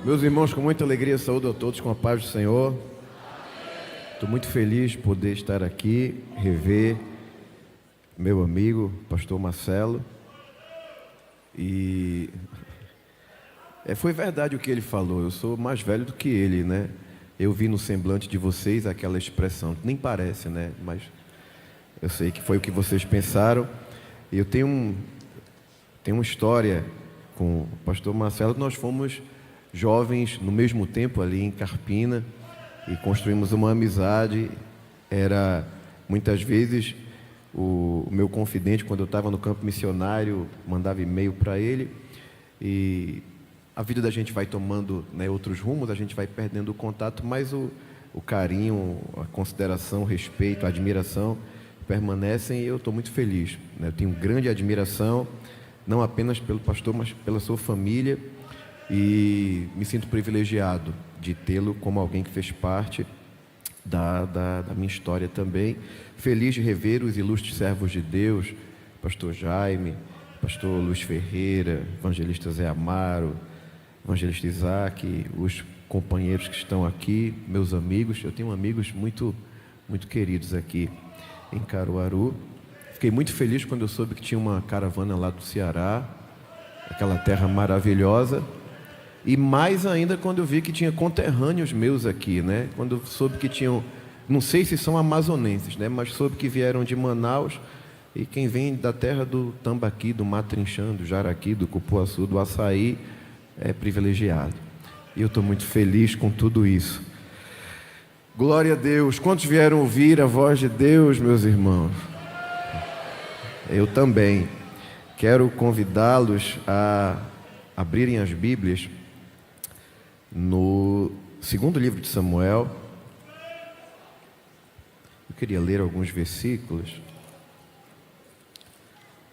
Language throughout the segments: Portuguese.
Meus irmãos, com muita alegria, saúdo a todos com a paz do Senhor. Estou muito feliz de poder estar aqui, rever meu amigo, pastor Marcelo. E foi verdade o que ele falou, eu sou mais velho do que ele, né? Eu vi no semblante de vocês aquela expressão, nem parece, né? Mas eu sei que foi o que vocês pensaram. E eu tenho uma história com o pastor Marcelo. Nós fomos jovens no mesmo tempo ali em Carpina e construímos uma amizade. Era muitas vezes o meu confidente quando eu estava no campo missionário, mandava e-mail para ele, e a vida da gente vai tomando, né, outros rumos, a gente vai perdendo o contato, mas o carinho, a consideração, o respeito, a admiração permanecem, e eu estou muito feliz, né? Eu tenho grande admiração, não apenas pelo pastor, mas pela sua família, e me sinto privilegiado de tê-lo como alguém que fez parte da minha história também. Feliz de rever os ilustres servos de Deus, pastor Jaime, pastor Luiz Ferreira, evangelista Zé Amaro, evangelista Isaac, os companheiros que estão aqui, meus amigos. Eu tenho amigos muito, muito queridos aqui em Caruaru. Fiquei muito feliz quando eu soube que tinha uma caravana lá do Ceará, aquela terra maravilhosa. E mais ainda quando eu vi que tinha conterrâneos meus aqui, né? Quando eu soube que tinham, não sei se são amazonenses, né? Mas soube que vieram de Manaus, e quem vem da terra do Tambaqui, do Matrinchã, do Jaraqui, do Cupuaçu, do Açaí, é privilegiado. E eu estou muito feliz com tudo isso. Glória a Deus. Quantos vieram ouvir a voz de Deus, meus irmãos? Eu também. Quero convidá-los a abrirem as Bíblias no segundo livro de Samuel. Eu queria ler alguns versículos.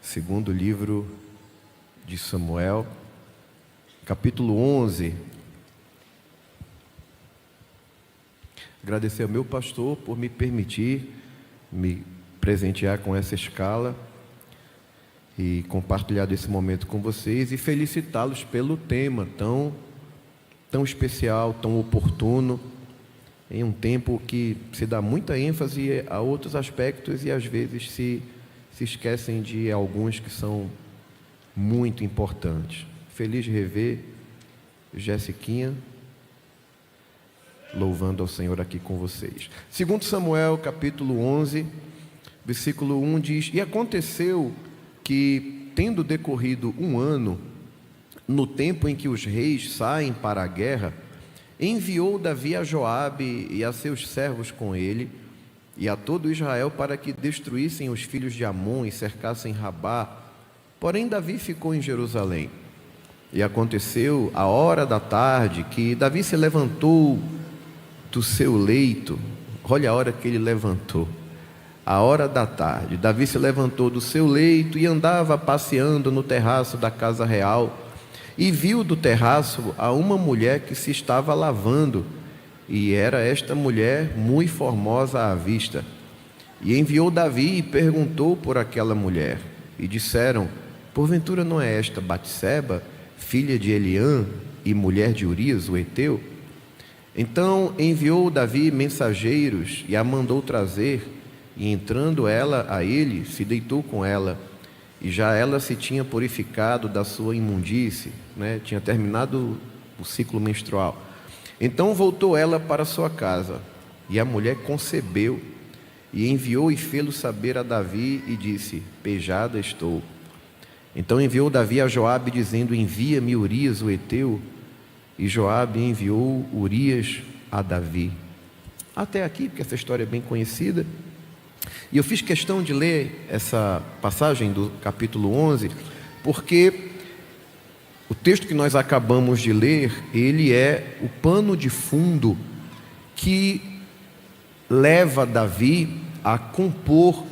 Segundo livro de Samuel, capítulo 11. Agradecer ao meu pastor por me permitir me presentear com essa escala e compartilhar desse momento com vocês, e felicitá-los pelo tema tão especial, tão oportuno, em um tempo que se dá muita ênfase a outros aspectos e às vezes se esquecem de alguns que são muito importantes. Feliz de rever Jessiquinha, louvando ao Senhor aqui com vocês. Segundo Samuel, capítulo 11, versículo 1 diz: E aconteceu que, tendo decorrido 1 ano, no tempo em que os reis saem para a guerra, enviou Davi a Joabe e a seus servos com ele, e a todo Israel, para que destruíssem os filhos de Amon e cercassem Rabá. Porém Davi ficou em Jerusalém. E aconteceu a hora da tarde que Davi se levantou do seu leito. Olha a hora que ele levantou. A hora da tarde, Davi se levantou do seu leito e andava passeando no terraço da casa real, e viu do terraço a uma mulher que se estava lavando, e era esta mulher muito formosa à vista. E enviou Davi e perguntou por aquela mulher, e disseram: Porventura não é esta Batseba, filha de Eliã e mulher de Urias, o heteu? Então enviou Davi mensageiros e a mandou trazer, e entrando ela a ele, se deitou com ela, e já ela se tinha purificado da sua imundície, né? Tinha terminado o ciclo menstrual. Então voltou ela para sua casa, e a mulher concebeu, e enviou e fê-lo saber a Davi, e disse: Pejada estou. Então enviou Davi a Joabe, dizendo: Envia-me Urias o heteu. E Joabe enviou Urias a Davi. Até aqui, porque essa história é bem conhecida. E eu fiz questão de ler essa passagem do capítulo 11, porque o texto que nós acabamos de ler, ele é o pano de fundo que leva Davi a compor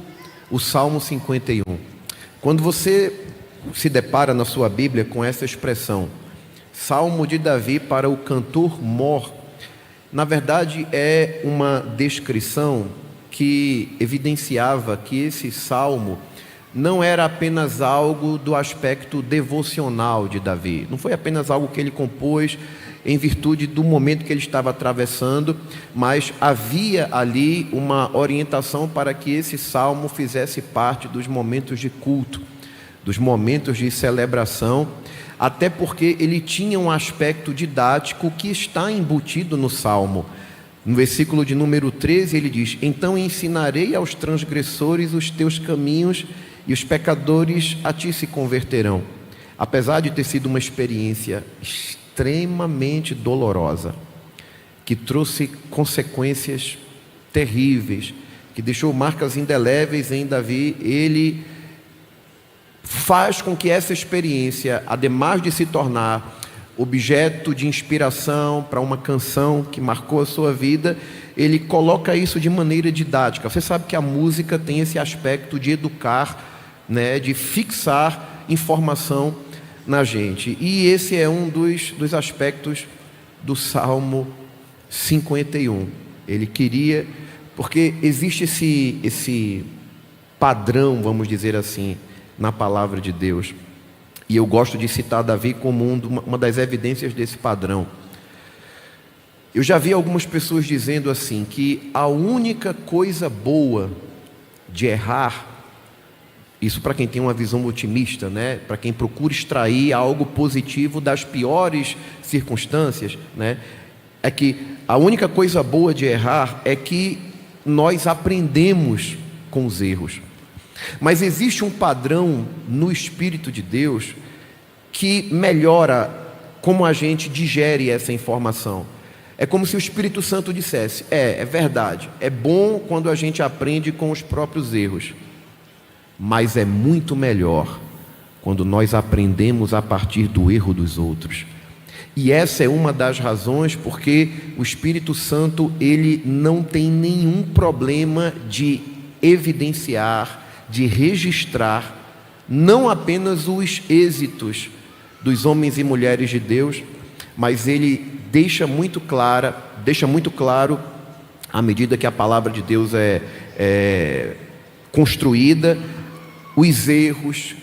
o Salmo 51. Quando você se depara na sua Bíblia com essa expressão, Salmo de Davi para o cantor mor, na verdade é uma descrição que evidenciava que esse salmo não era apenas algo do aspecto devocional de Davi, não foi apenas algo que ele compôs em virtude do momento que ele estava atravessando, mas havia ali uma orientação para que esse salmo fizesse parte dos momentos de culto, dos momentos de celebração, até porque ele tinha um aspecto didático que está embutido no salmo. No versículo de número 13 ele diz: então ensinarei aos transgressores os teus caminhos, e os pecadores a ti se converterão. Apesar de ter sido uma experiência extremamente dolorosa, que trouxe consequências terríveis, que deixou marcas indeléveis em Davi, ele faz com que essa experiência, ademais de se tornar objeto de inspiração para uma canção que marcou a sua vida, ele coloca isso de maneira didática. Você sabe que a música tem esse aspecto de educar, né, de fixar informação na gente. E esse é um dos aspectos do Salmo 51. Ele queria, porque existe esse padrão, vamos dizer assim, na palavra de Deus. E eu gosto de citar Davi como uma das evidências desse padrão. Eu já vi algumas pessoas dizendo assim, que a única coisa boa de errar, isso para quem tem uma visão otimista, né? Para quem procura extrair algo positivo das piores circunstâncias, né? É que a única coisa boa de errar é que nós aprendemos com os erros. Mas existe um padrão no Espírito de Deus que melhora como a gente digere essa informação. É como se o Espírito Santo dissesse: é verdade, é bom quando a gente aprende com os próprios erros, mas é muito melhor quando nós aprendemos a partir do erro dos outros. E essa é uma das razões porque o Espírito Santo, ele não tem nenhum problema de evidenciar, de registrar, não apenas os êxitos dos homens e mulheres de Deus, mas ele deixa muito claro, à medida que a palavra de Deus é construída, os erros,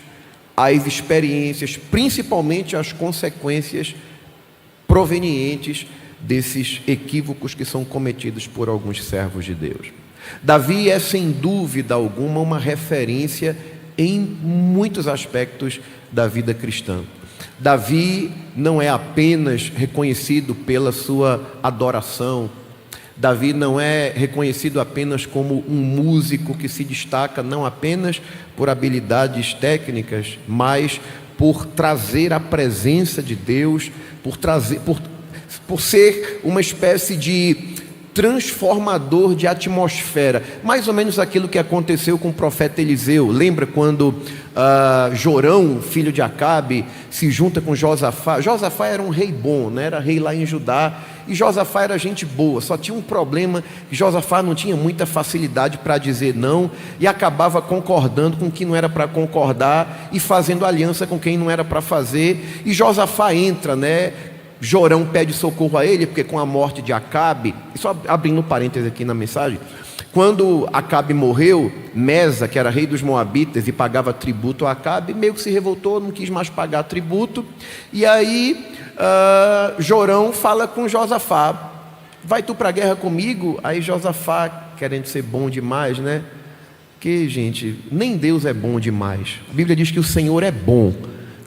as experiências, principalmente as consequências provenientes desses equívocos que são cometidos por alguns servos de Deus. Davi é, sem dúvida alguma, uma referência em muitos aspectos da vida cristã. Davi não é apenas reconhecido pela sua adoração. Davi não é reconhecido apenas como um músico que se destaca não apenas por habilidades técnicas, mas por trazer a presença de Deus, por ser uma espécie de transformador de atmosfera, mais ou menos aquilo que aconteceu com o profeta Eliseu. Lembra quando Jorão, filho de Acabe, se junta com Josafá? Josafá era um rei bom, né? Era rei lá em Judá, e Josafá era gente boa, só tinha um problema, que Josafá não tinha muita facilidade para dizer não, e acabava concordando com quem não era para concordar, e fazendo aliança com quem não era para fazer, e Josafá entra, né? Jorão pede socorro a ele, porque com a morte de Acabe, só abrindo parênteses aqui na mensagem, quando Acabe morreu, Mesa, que era rei dos Moabitas e pagava tributo a Acabe, meio que se revoltou, não quis mais pagar tributo, e aí Jorão fala com Josafá: vai tu para a guerra comigo? Aí Josafá, querendo ser bom demais, né? Que, gente, nem Deus é bom demais. A Bíblia diz que o Senhor é bom.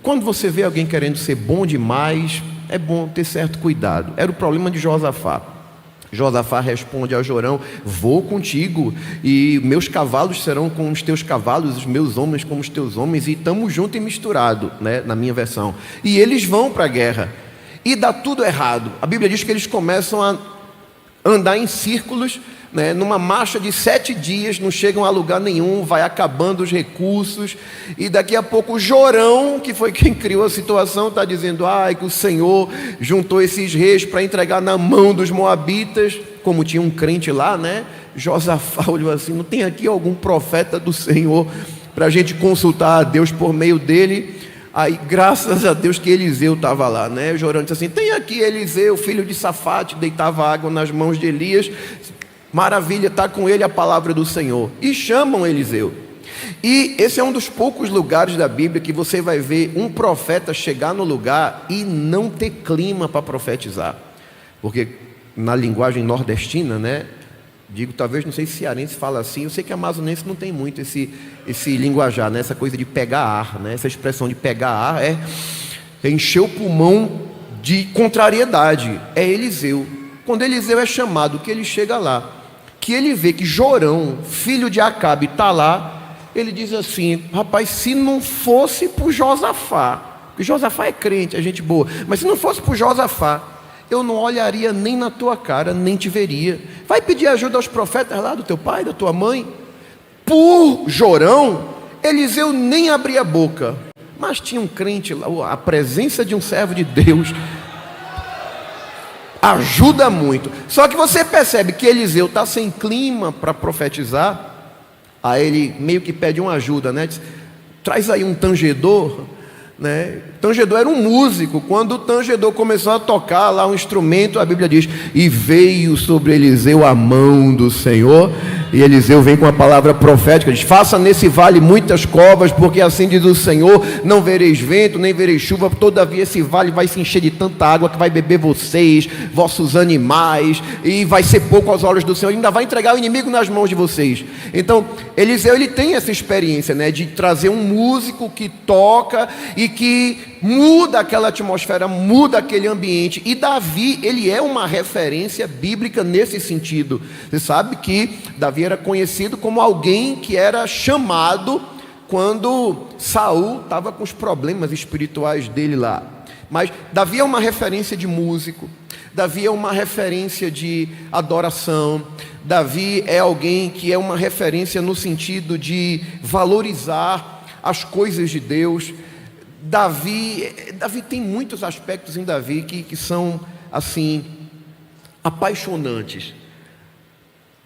Quando você vê alguém querendo ser bom demais, é bom ter certo cuidado. Era o problema de Josafá. Josafá responde a Jorão: vou contigo, e meus cavalos serão com os teus cavalos, os meus homens com os teus homens, e estamos juntos e misturado, né, na minha versão. E eles vão para a guerra, e dá tudo errado. A Bíblia diz que eles começam a andar em círculos, né, numa marcha de 7 dias, não chegam a lugar nenhum, vai acabando os recursos, e daqui a pouco Jorão, que foi quem criou a situação, está dizendo: que o Senhor juntou esses reis para entregar na mão dos moabitas. Como tinha um crente lá, né? Josafá olhou assim: não tem aqui algum profeta do Senhor para a gente consultar a Deus por meio dele? Aí, graças a Deus que Eliseu estava lá, né? Jorão disse assim: tem aqui Eliseu, filho de Safate, deitava água nas mãos de Elias. Maravilha, está com ele a palavra do Senhor. E chamam Eliseu. E esse é um dos poucos lugares da Bíblia que você vai ver um profeta chegar no lugar e não ter clima para profetizar. Porque na linguagem nordestina, né? Digo, talvez, não sei se cearense fala assim, eu sei que amazonense não tem muito esse linguajar, né? Essa coisa de pegar ar, né? Essa expressão de pegar ar é encher o pulmão de contrariedade. É Eliseu. Quando Eliseu é chamado, que ele chega lá, que ele vê que Jorão, filho de Acabe, está lá, ele diz assim: rapaz, se não fosse por Josafá, porque Josafá é crente, é gente boa, mas se não fosse por Josafá, eu não olharia nem na tua cara, nem te veria. Vai pedir ajuda aos profetas lá do teu pai, da tua mãe. Por Jorão, Eliseu nem abria a boca, mas tinha um crente lá, a presença de um servo de Deus ajuda muito. Só que você percebe que Eliseu está sem clima para profetizar. Aí ele meio que pede uma ajuda, né? Diz: traz aí um tangedor, né? Tangedor era um músico. Quando o tangedor começou a tocar lá um instrumento, a Bíblia diz: e veio sobre Eliseu a mão do Senhor. E Eliseu vem com a palavra profética, diz: faça nesse vale muitas covas, porque assim diz o Senhor: não vereis vento, nem vereis chuva, todavia esse vale vai se encher de tanta água que vai beber vocês, vossos animais, e vai ser pouco aos olhos do Senhor, e ainda vai entregar o inimigo nas mãos de vocês. Então Eliseu, ele tem essa experiência, né, de trazer um músico que toca e que muda aquela atmosfera, muda aquele ambiente. E Davi, ele é uma referência bíblica nesse sentido. Você sabe que Davi era conhecido como alguém que era chamado quando Saul estava com os problemas espirituais dele lá. Mas Davi é uma referência de músico, Davi é uma referência de adoração, Davi é alguém que é uma referência no sentido de valorizar as coisas de Deus. Davi tem muitos aspectos em Davi que são assim apaixonantes.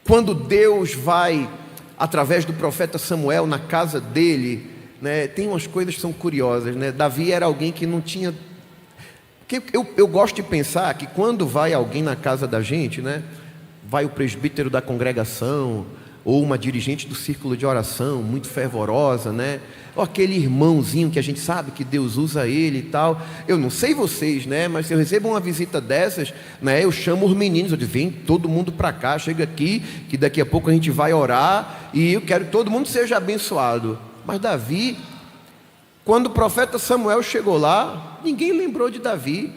Quando Deus vai através do profeta Samuel na casa dele, né, tem umas coisas que são curiosas, né? Davi era alguém que não tinha... Eu gosto de pensar que quando vai alguém na casa da gente, né, vai o presbítero da congregação, ou uma dirigente do círculo de oração, muito fervorosa, né? Ou aquele irmãozinho que a gente sabe que Deus usa ele e tal. Eu não sei vocês, né? Mas se eu recebo uma visita dessas, né, eu chamo os meninos, eu digo: vem todo mundo para cá, chega aqui, que daqui a pouco a gente vai orar, e eu quero que todo mundo seja abençoado. Mas Davi, quando o profeta Samuel chegou lá, ninguém lembrou de Davi.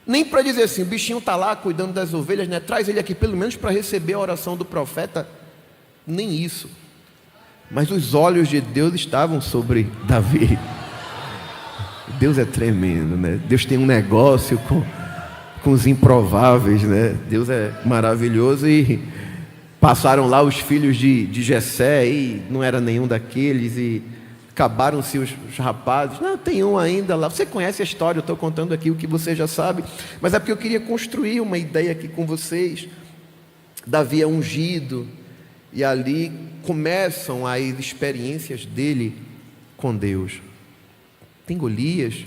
Nem para dizer assim: o bichinho está lá cuidando das ovelhas, né? Traz ele aqui pelo menos para receber a oração do profeta. Nem isso. Mas os olhos de Deus estavam sobre Davi. Deus é tremendo, né? Deus tem um negócio com os improváveis, né? Deus é maravilhoso. E passaram lá os filhos de Jessé, e não era nenhum daqueles, e acabaram-se os rapazes. Não, tem um ainda lá. Você conhece a história, eu estou contando aqui o que você já sabe, mas é porque eu queria construir uma ideia aqui com vocês. Davi é ungido, e ali começam as experiências dele com Deus. Tem Golias,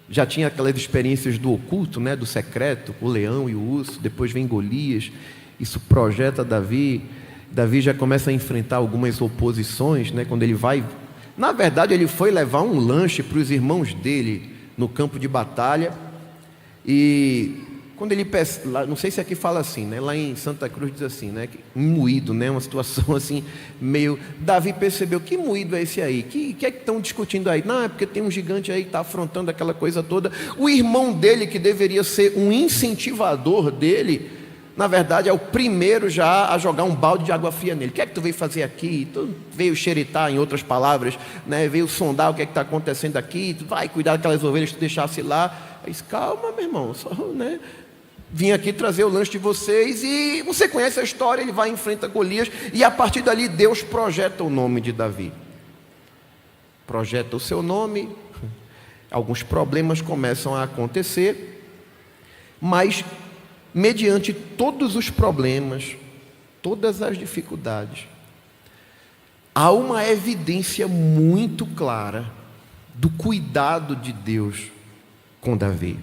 já tinha aquelas experiências do oculto, né, do secreto, o leão e o urso. Depois vem Golias, isso projeta Davi. Davi já começa a enfrentar algumas oposições, né, quando ele vai... Na verdade, ele foi levar um lanche para os irmãos dele no campo de batalha. E quando ele... não sei se aqui fala assim, né? Lá em Santa Cruz diz assim, né? Um moído, né? Uma situação assim, meio... Davi percebeu: que moído é esse aí? Que é que estão discutindo aí? Não, é porque tem um gigante aí que está afrontando aquela coisa toda. O irmão dele, que deveria ser um incentivador dele, na verdade é o primeiro já a jogar um balde de água fria nele. O que é que tu veio fazer aqui? Tu veio xeritar, em outras palavras, né? Veio sondar o que é que está acontecendo aqui. Tu vai cuidar daquelas ovelhas que tu deixasse lá. Aí disse: calma, meu irmão, só, né? Vim aqui trazer o lanche de vocês. E você conhece a história. Ele vai e enfrenta Golias, e a partir dali Deus projeta o nome de Davi, projeta o seu nome. Alguns problemas começam a acontecer, mas mediante todos os problemas, todas as dificuldades, há uma evidência muito clara do cuidado de Deus com Davi.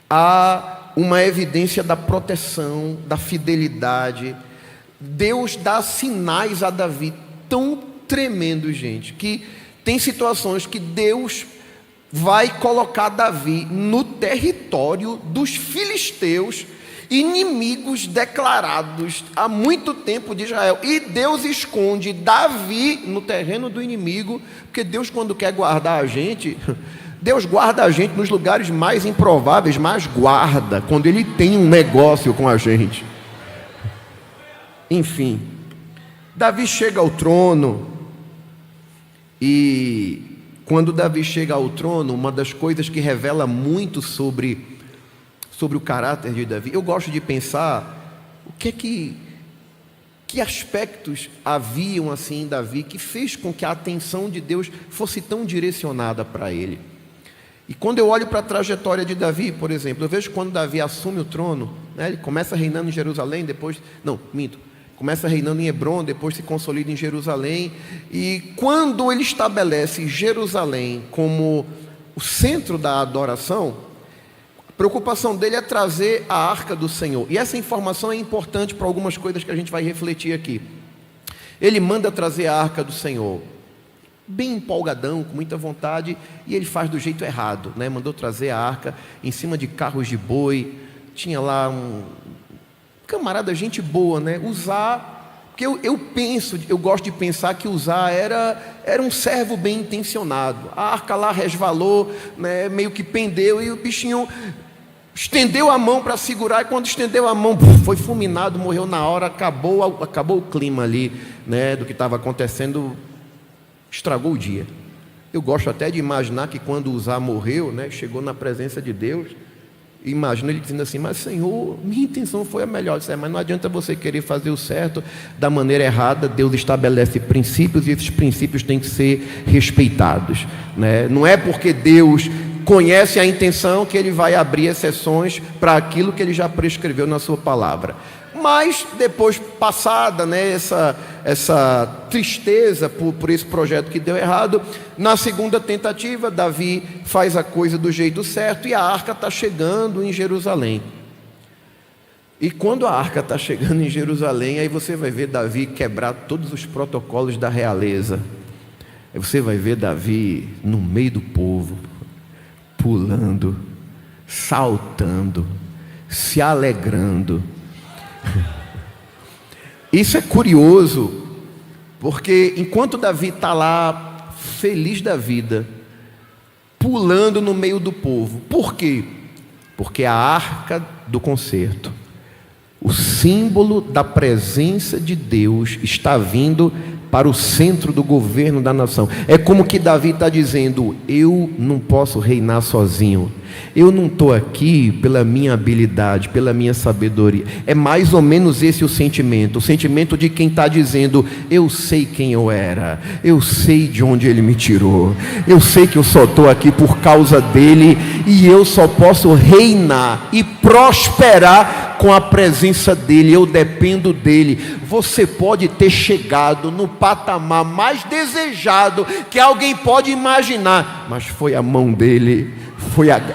Há uma evidência da proteção, da fidelidade. Deus dá sinais a Davi tão tremendo, gente, que tem situações que Deus vai colocar Davi no território dos filisteus, inimigos declarados há muito tempo de Israel, e Deus esconde Davi no terreno do inimigo, porque Deus, quando quer guardar a gente, Deus guarda a gente nos lugares mais improváveis, mas guarda quando Ele tem um negócio com a gente. Enfim, Davi chega ao trono, e quando Davi chega ao trono, uma das coisas que revela muito sobre o caráter de Davi, eu gosto de pensar o que aspectos haviam assim em Davi que fez com que a atenção de Deus fosse tão direcionada para ele. E quando eu olho para a trajetória de Davi, por exemplo, eu vejo quando Davi assume o trono, né, ele começa reinando em Jerusalém, começa reinando em Hebrom, depois se consolida em Jerusalém, e quando ele estabelece Jerusalém como o centro da adoração, a preocupação dele é trazer a arca do Senhor, e essa informação é importante para algumas coisas que a gente vai refletir aqui. Ele manda trazer a arca do Senhor, bem empolgadão, com muita vontade, e ele faz do jeito errado, né? Mandou trazer a arca em cima de carros de boi, tinha lá um camarada, gente boa, né? Usar, porque eu gosto de pensar que Uzá era um servo bem intencionado. A arca lá resvalou, né? Meio que pendeu, e o bichinho estendeu a mão para segurar, e quando estendeu a mão, foi fulminado, morreu na hora, acabou o clima ali, né? Do que estava acontecendo, estragou o dia. Eu gosto até de imaginar que quando Uzá morreu, né? Chegou na presença de Deus, imagina ele dizendo assim: mas Senhor, minha intenção foi a melhor. Mas não adianta você querer fazer o certo da maneira errada. Deus estabelece princípios, e esses princípios têm que ser respeitados, né? Não é porque Deus conhece a intenção que Ele vai abrir exceções para aquilo que Ele já prescreveu na sua palavra. Mas depois, passada, né, essa tristeza por esse projeto que deu errado, na segunda tentativa, Davi faz a coisa do jeito certo, e a arca está chegando em Jerusalém. E quando a arca está chegando em Jerusalém, aí você vai ver Davi quebrar todos os protocolos da realeza. Aí você vai ver Davi no meio do povo, pulando, saltando, se alegrando. Isso é curioso, porque enquanto Davi está lá, feliz da vida, pulando no meio do povo. Por quê? Porque a arca do concerto, o símbolo da presença de Deus, está vindo para o centro do governo da nação. É como que Davi está dizendo: eu não posso reinar sozinho, eu não estou aqui pela minha habilidade, pela minha sabedoria. É mais ou menos esse o sentimento de quem está dizendo: eu sei quem eu era, eu sei de onde Ele me tirou, eu sei que eu só estou aqui por causa dEle, e eu só posso reinar e prosperar com a presença dEle, eu dependo dEle. Você pode ter chegado no patamar mais desejado que alguém pode imaginar, mas foi a mão dEle,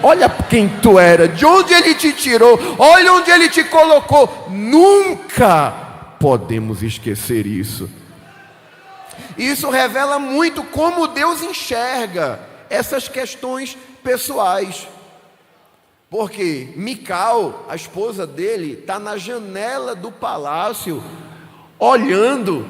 olha quem tu era, de onde Ele te tirou, olha onde Ele te colocou. Nunca podemos esquecer isso. Isso revela muito como Deus enxerga essas questões pessoais. Porque Mical, a esposa dele, está na janela do palácio, olhando,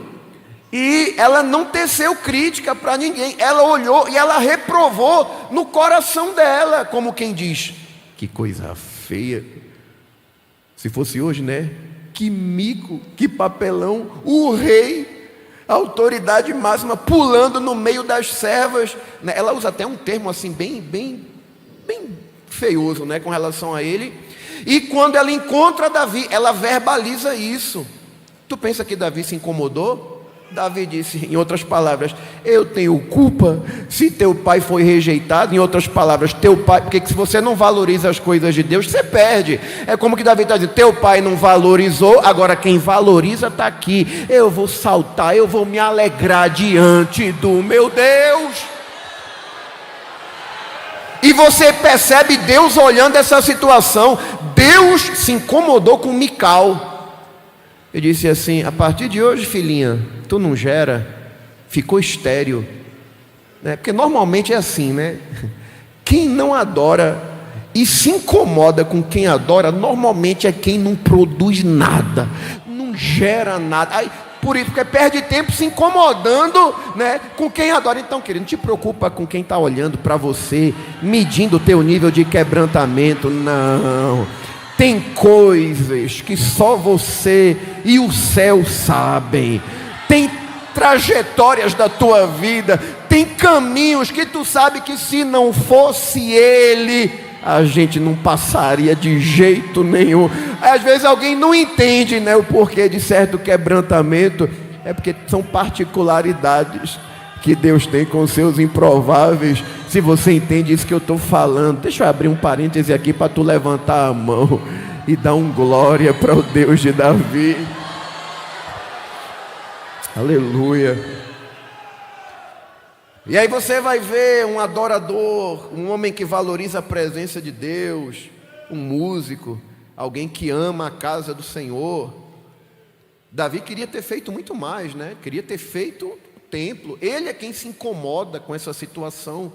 e ela não teceu crítica para ninguém. Ela olhou e ela reprovou no coração dela, como quem diz: que coisa feia. Se fosse hoje, né? Que mico, que papelão. O rei, a autoridade máxima, pulando no meio das servas, né? Ela usa até um termo assim bem feioso, né, com relação a ele. E quando ela encontra Davi, ela verbaliza isso. Tu pensa que Davi se incomodou? Davi disse, em outras palavras: eu tenho culpa se teu pai foi rejeitado. Em outras palavras, teu pai, porque se você não valoriza as coisas de Deus, você perde. É como que Davi está dizendo: teu pai não valorizou, agora quem valoriza está aqui. Eu vou saltar, eu vou me alegrar diante do meu Deus. E você percebe Deus olhando essa situação. Deus se incomodou com Mical. Ele disse assim: a partir de hoje, filhinha, tu não gera ficou estéril, né? Porque normalmente é assim, né? Quem não adora e se incomoda com quem adora, normalmente é quem não produz nada, não gera nada. Aí, por isso, porque perde tempo se incomodando, né, com quem adora. Então, querido, não te preocupa com quem está olhando para você, medindo o teu nível de quebrantamento, não. Tem coisas que só você e o céu sabem. Tem trajetórias da tua vida, tem caminhos que tu sabe que se não fosse Ele, a gente não passaria de jeito nenhum. Às vezes alguém não entende, né, o porquê de certo quebrantamento. É porque são particularidades que Deus tem com seus improváveis. Se você entende isso que eu estou falando, deixa eu abrir um parêntese aqui para tu levantar a mão e dar um glória para o Deus de Davi. Aleluia. E aí você vai ver um adorador, um homem que valoriza a presença de Deus, um músico, alguém que ama a casa do Senhor. Davi queria ter feito muito mais, né? Queria ter feito o templo. Ele é quem se incomoda com essa situação.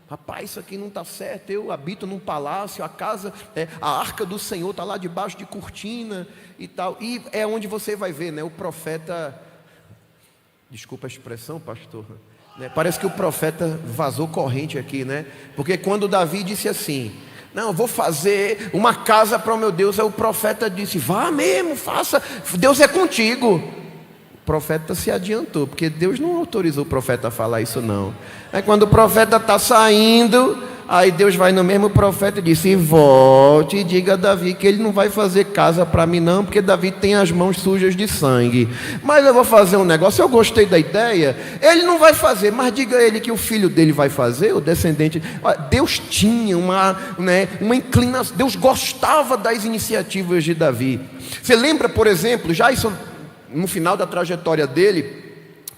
Rapaz, isso aqui não está certo. Eu habito num palácio, a casa, a arca do Senhor está lá debaixo de cortina e tal. E é onde você vai ver, né? O profeta, desculpa a expressão, pastor, né? Parece que o profeta vazou corrente aqui, né? Porque quando Davi disse assim: não, eu vou fazer uma casa para o meu Deus, aí o profeta disse: vá mesmo, faça, Deus é contigo. O profeta se adiantou, porque Deus não autorizou o profeta a falar isso não. Aí quando o profeta está saindo, aí Deus vai no mesmo profeta e disse: volte e diga a Davi que ele não vai fazer casa para mim não, porque Davi tem as mãos sujas de sangue. Mas eu vou fazer um negócio, eu gostei da ideia. Ele não vai fazer, mas diga a ele que o filho dele vai fazer, o descendente. Deus tinha uma inclinação, Deus gostava das iniciativas de Davi. Você lembra, por exemplo, já isso no final da trajetória dele,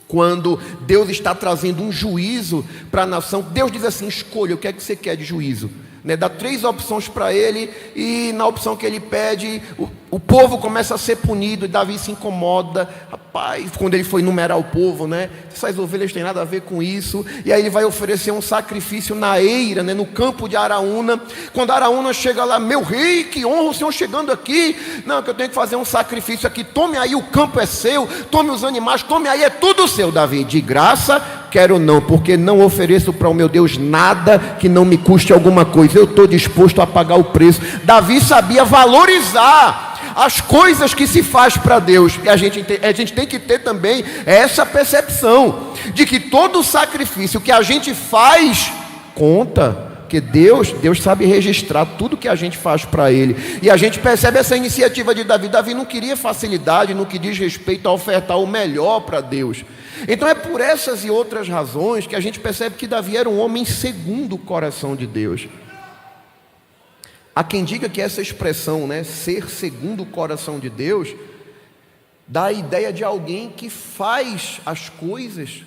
quando Deus está trazendo um juízo para a nação, Deus diz assim: escolha, o que é que você quer de juízo? Né? Dá 3 opções para ele, e na opção que ele pede, o povo começa a ser punido, e Davi se incomoda. Rapaz, quando ele foi numerar o povo, né? Essas ovelhas têm nada a ver com isso. E aí ele vai oferecer um sacrifício na eira, né? No campo de Araúna. Quando Araúna chega lá: meu rei, que honra o senhor chegando aqui. Não, que eu tenho que fazer um sacrifício aqui. Tome aí, o campo é seu, tome os animais, tome aí, é tudo seu. Davi: de graça, quero não, porque não ofereço para o meu Deus nada que não me custe alguma coisa. Eu estou disposto a pagar o preço. Davi sabia valorizar as coisas que se faz para Deus. E a gente tem que ter também essa percepção de que todo sacrifício que a gente faz conta. Porque Deus sabe registrar tudo que a gente faz para Ele. E a gente percebe essa iniciativa de Davi. Davi não queria facilidade no que diz respeito a ofertar o melhor para Deus. Então é por essas e outras razões que a gente percebe que Davi era um homem segundo o coração de Deus. Há quem diga que essa expressão, né, ser segundo o coração de Deus, dá a ideia de alguém que faz as coisas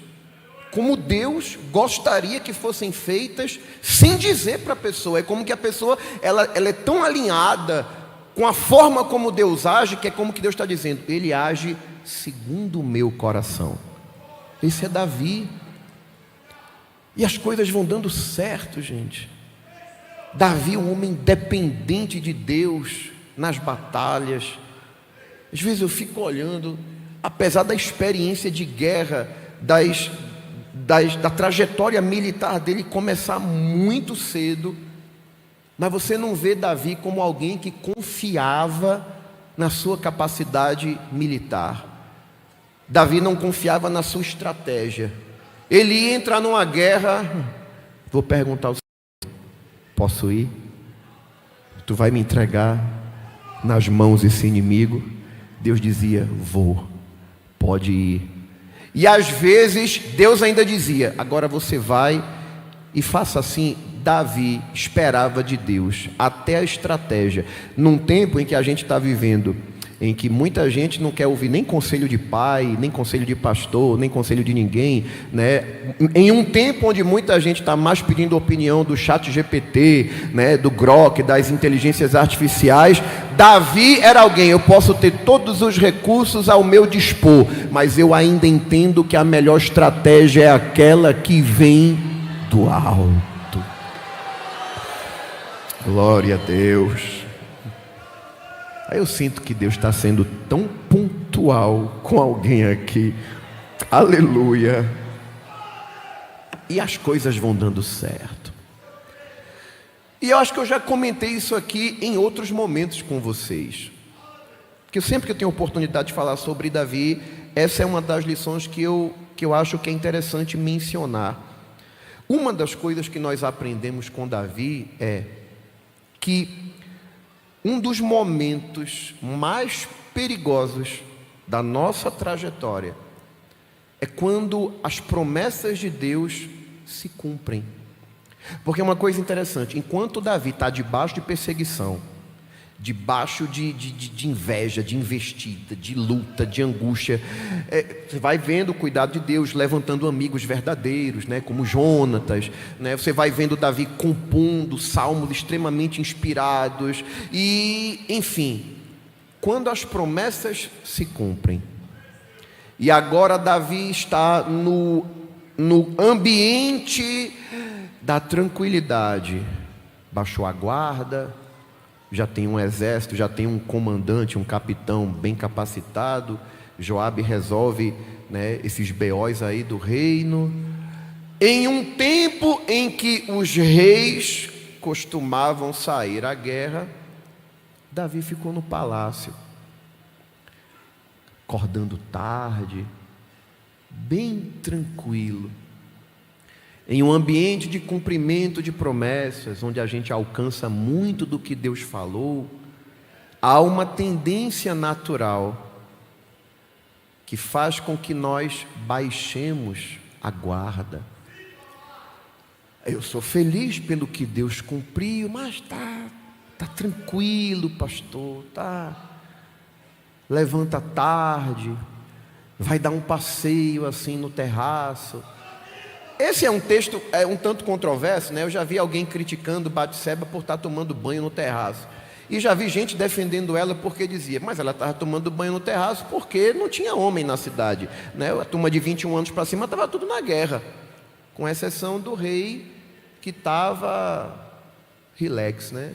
como Deus gostaria que fossem feitas, sem dizer para a pessoa. É como que a pessoa ela é tão alinhada com a forma como Deus age, que é como que Deus está dizendo: Ele age segundo o meu coração. Esse é Davi. E as coisas vão dando certo, gente. Davi, um homem dependente de Deus nas batalhas. Às vezes eu fico olhando, apesar da experiência de guerra, da trajetória militar dele começar muito cedo, mas você não vê Davi como alguém que confiava na sua capacidade militar. Davi não confiava na sua estratégia. Ele ia entrar numa guerra: vou perguntar ao Senhor, posso ir? Tu vai me entregar nas mãos desse inimigo? Deus dizia: vou, pode ir. E às vezes Deus ainda dizia: agora você vai e faça assim. Davi esperava de Deus até a estratégia. Num tempo em que a gente está vivendo em que muita gente não quer ouvir nem conselho de pai, nem conselho de pastor, nem conselho de ninguém, né? Em um tempo onde muita gente está mais pedindo opinião do ChatGPT, né? Do Grok, das inteligências artificiais, Davi era alguém: eu posso ter todos os recursos ao meu dispor, mas eu ainda entendo que a melhor estratégia é aquela que vem do alto. Glória a Deus. Aí eu sinto que Deus está sendo tão pontual com alguém aqui. Aleluia. E as coisas vão dando certo. E eu acho que eu já comentei isso aqui em outros momentos com vocês. Porque sempre que eu tenho oportunidade de falar sobre Davi, essa é uma das lições que eu acho que é interessante mencionar. Uma das coisas que nós aprendemos com Davi é que um dos momentos mais perigosos da nossa trajetória é quando as promessas de Deus se cumprem. Porque é uma coisa interessante: enquanto Davi está debaixo de perseguição, debaixo de inveja, de investida, de luta, de angústia, você vai vendo o cuidado de Deus, levantando amigos verdadeiros, né, como Jonatas, né, você vai vendo Davi compondo salmos extremamente inspirados, e enfim, quando as promessas se cumprem, e agora Davi está no ambiente da tranquilidade, baixou a guarda, já tem um exército, já tem um comandante, um capitão bem capacitado. Joabe resolve, né, esses BOs aí do reino. Em um tempo em que os reis costumavam sair à guerra, Davi ficou no palácio, acordando tarde, bem tranquilo, em um ambiente de cumprimento de promessas, onde a gente alcança muito do que Deus falou. Há uma tendência natural que faz com que nós baixemos a guarda. Eu sou feliz pelo que Deus cumpriu, mas tá tranquilo, pastor, levanta tarde, vai dar um passeio assim no terraço. Esse é um texto um tanto controverso, né? Eu já vi alguém criticando Batseba por estar tomando banho no terraço. E já vi gente defendendo ela porque dizia: mas ela estava tomando banho no terraço porque não tinha homem na cidade, né? A turma de 21 anos para cima estava tudo na guerra, com exceção do rei que estava relax, né?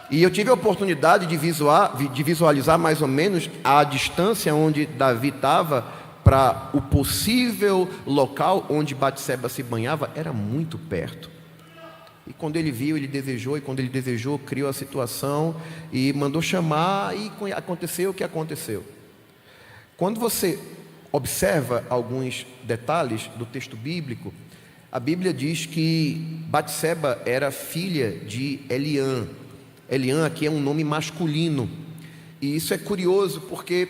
E eu tive a oportunidade de visualizar mais ou menos a distância onde Davi estava para o possível local onde Batseba se banhava. Era muito perto. E quando ele viu, ele desejou, e quando ele desejou, criou a situação e mandou chamar, e aconteceu o que aconteceu. Quando você observa alguns detalhes do texto bíblico, a Bíblia diz que Batseba era filha de Eliã. Eliã aqui é um nome masculino, e isso é curioso porque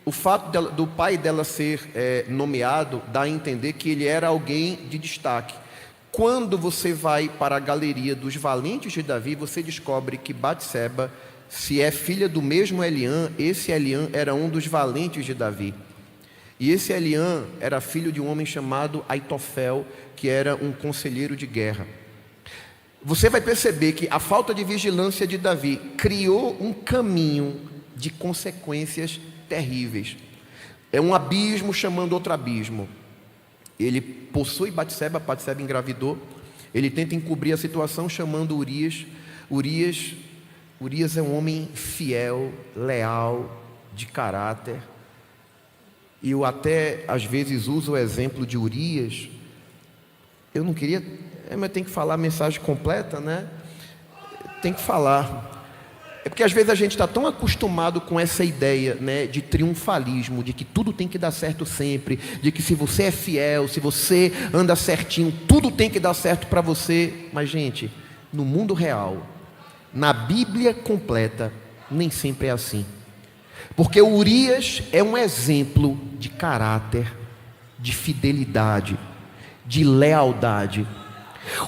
o fato do pai dela ser nomeado dá a entender que ele era alguém de destaque. Quando você vai para a galeria dos valentes de Davi, você descobre que Batseba, se é filha do mesmo Eliã, esse Eliã era um dos valentes de Davi. E esse Eliã era filho de um homem chamado Aitofel, que era um conselheiro de guerra. Você vai perceber que a falta de vigilância de Davi criou um caminho de consequências terríveis. É um abismo chamando outro abismo. Ele possui Batseba, Batseba engravidou. Ele tenta encobrir a situação chamando Urias. Urias é um homem fiel, leal, de caráter. E eu até às vezes uso o exemplo de Urias. Eu não queria, mas tem que falar a mensagem completa, né? Tem que falar. É porque às vezes a gente está tão acostumado com essa ideia, né, de triunfalismo, de que tudo tem que dar certo sempre, de que se você é fiel, se você anda certinho, tudo tem que dar certo para você. Mas, gente, no mundo real, na Bíblia completa, nem sempre é assim. Porque Urias é um exemplo de caráter, de fidelidade, de lealdade.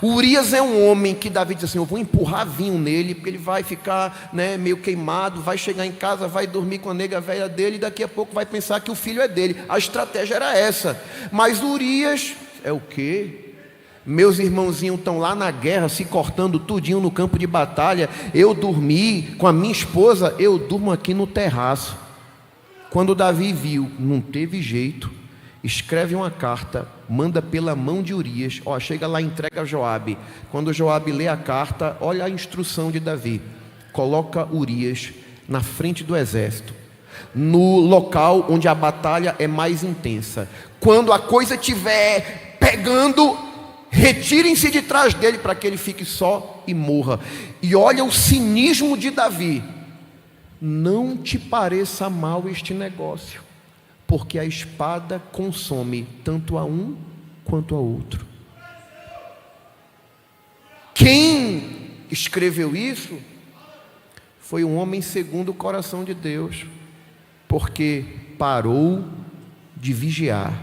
Urias é um homem que Davi diz assim: eu vou empurrar vinho nele, porque ele vai ficar, meio queimado, vai chegar em casa, vai dormir com a nega velha dele, e daqui a pouco vai pensar que o filho é dele. A estratégia era essa. Mas Urias é o quê? Meus irmãozinhos estão lá na guerra, se cortando tudinho no campo de batalha. Eu dormi com a minha esposa, eu durmo aqui no terraço. Quando Davi viu, não teve jeito, escreve uma carta, manda pela mão de Urias, chega lá e entrega a Joabe. Quando Joabe lê a carta, olha a instrução de Davi: coloca Urias na frente do exército, no local onde a batalha é mais intensa. Quando a coisa estiver pegando, retirem-se de trás dele, para que ele fique só e morra. E olha o cinismo de Davi: não te pareça mal este negócio, porque a espada consome tanto a um quanto a outro. Quem escreveu isso foi um homem segundo o coração de Deus, porque parou de vigiar.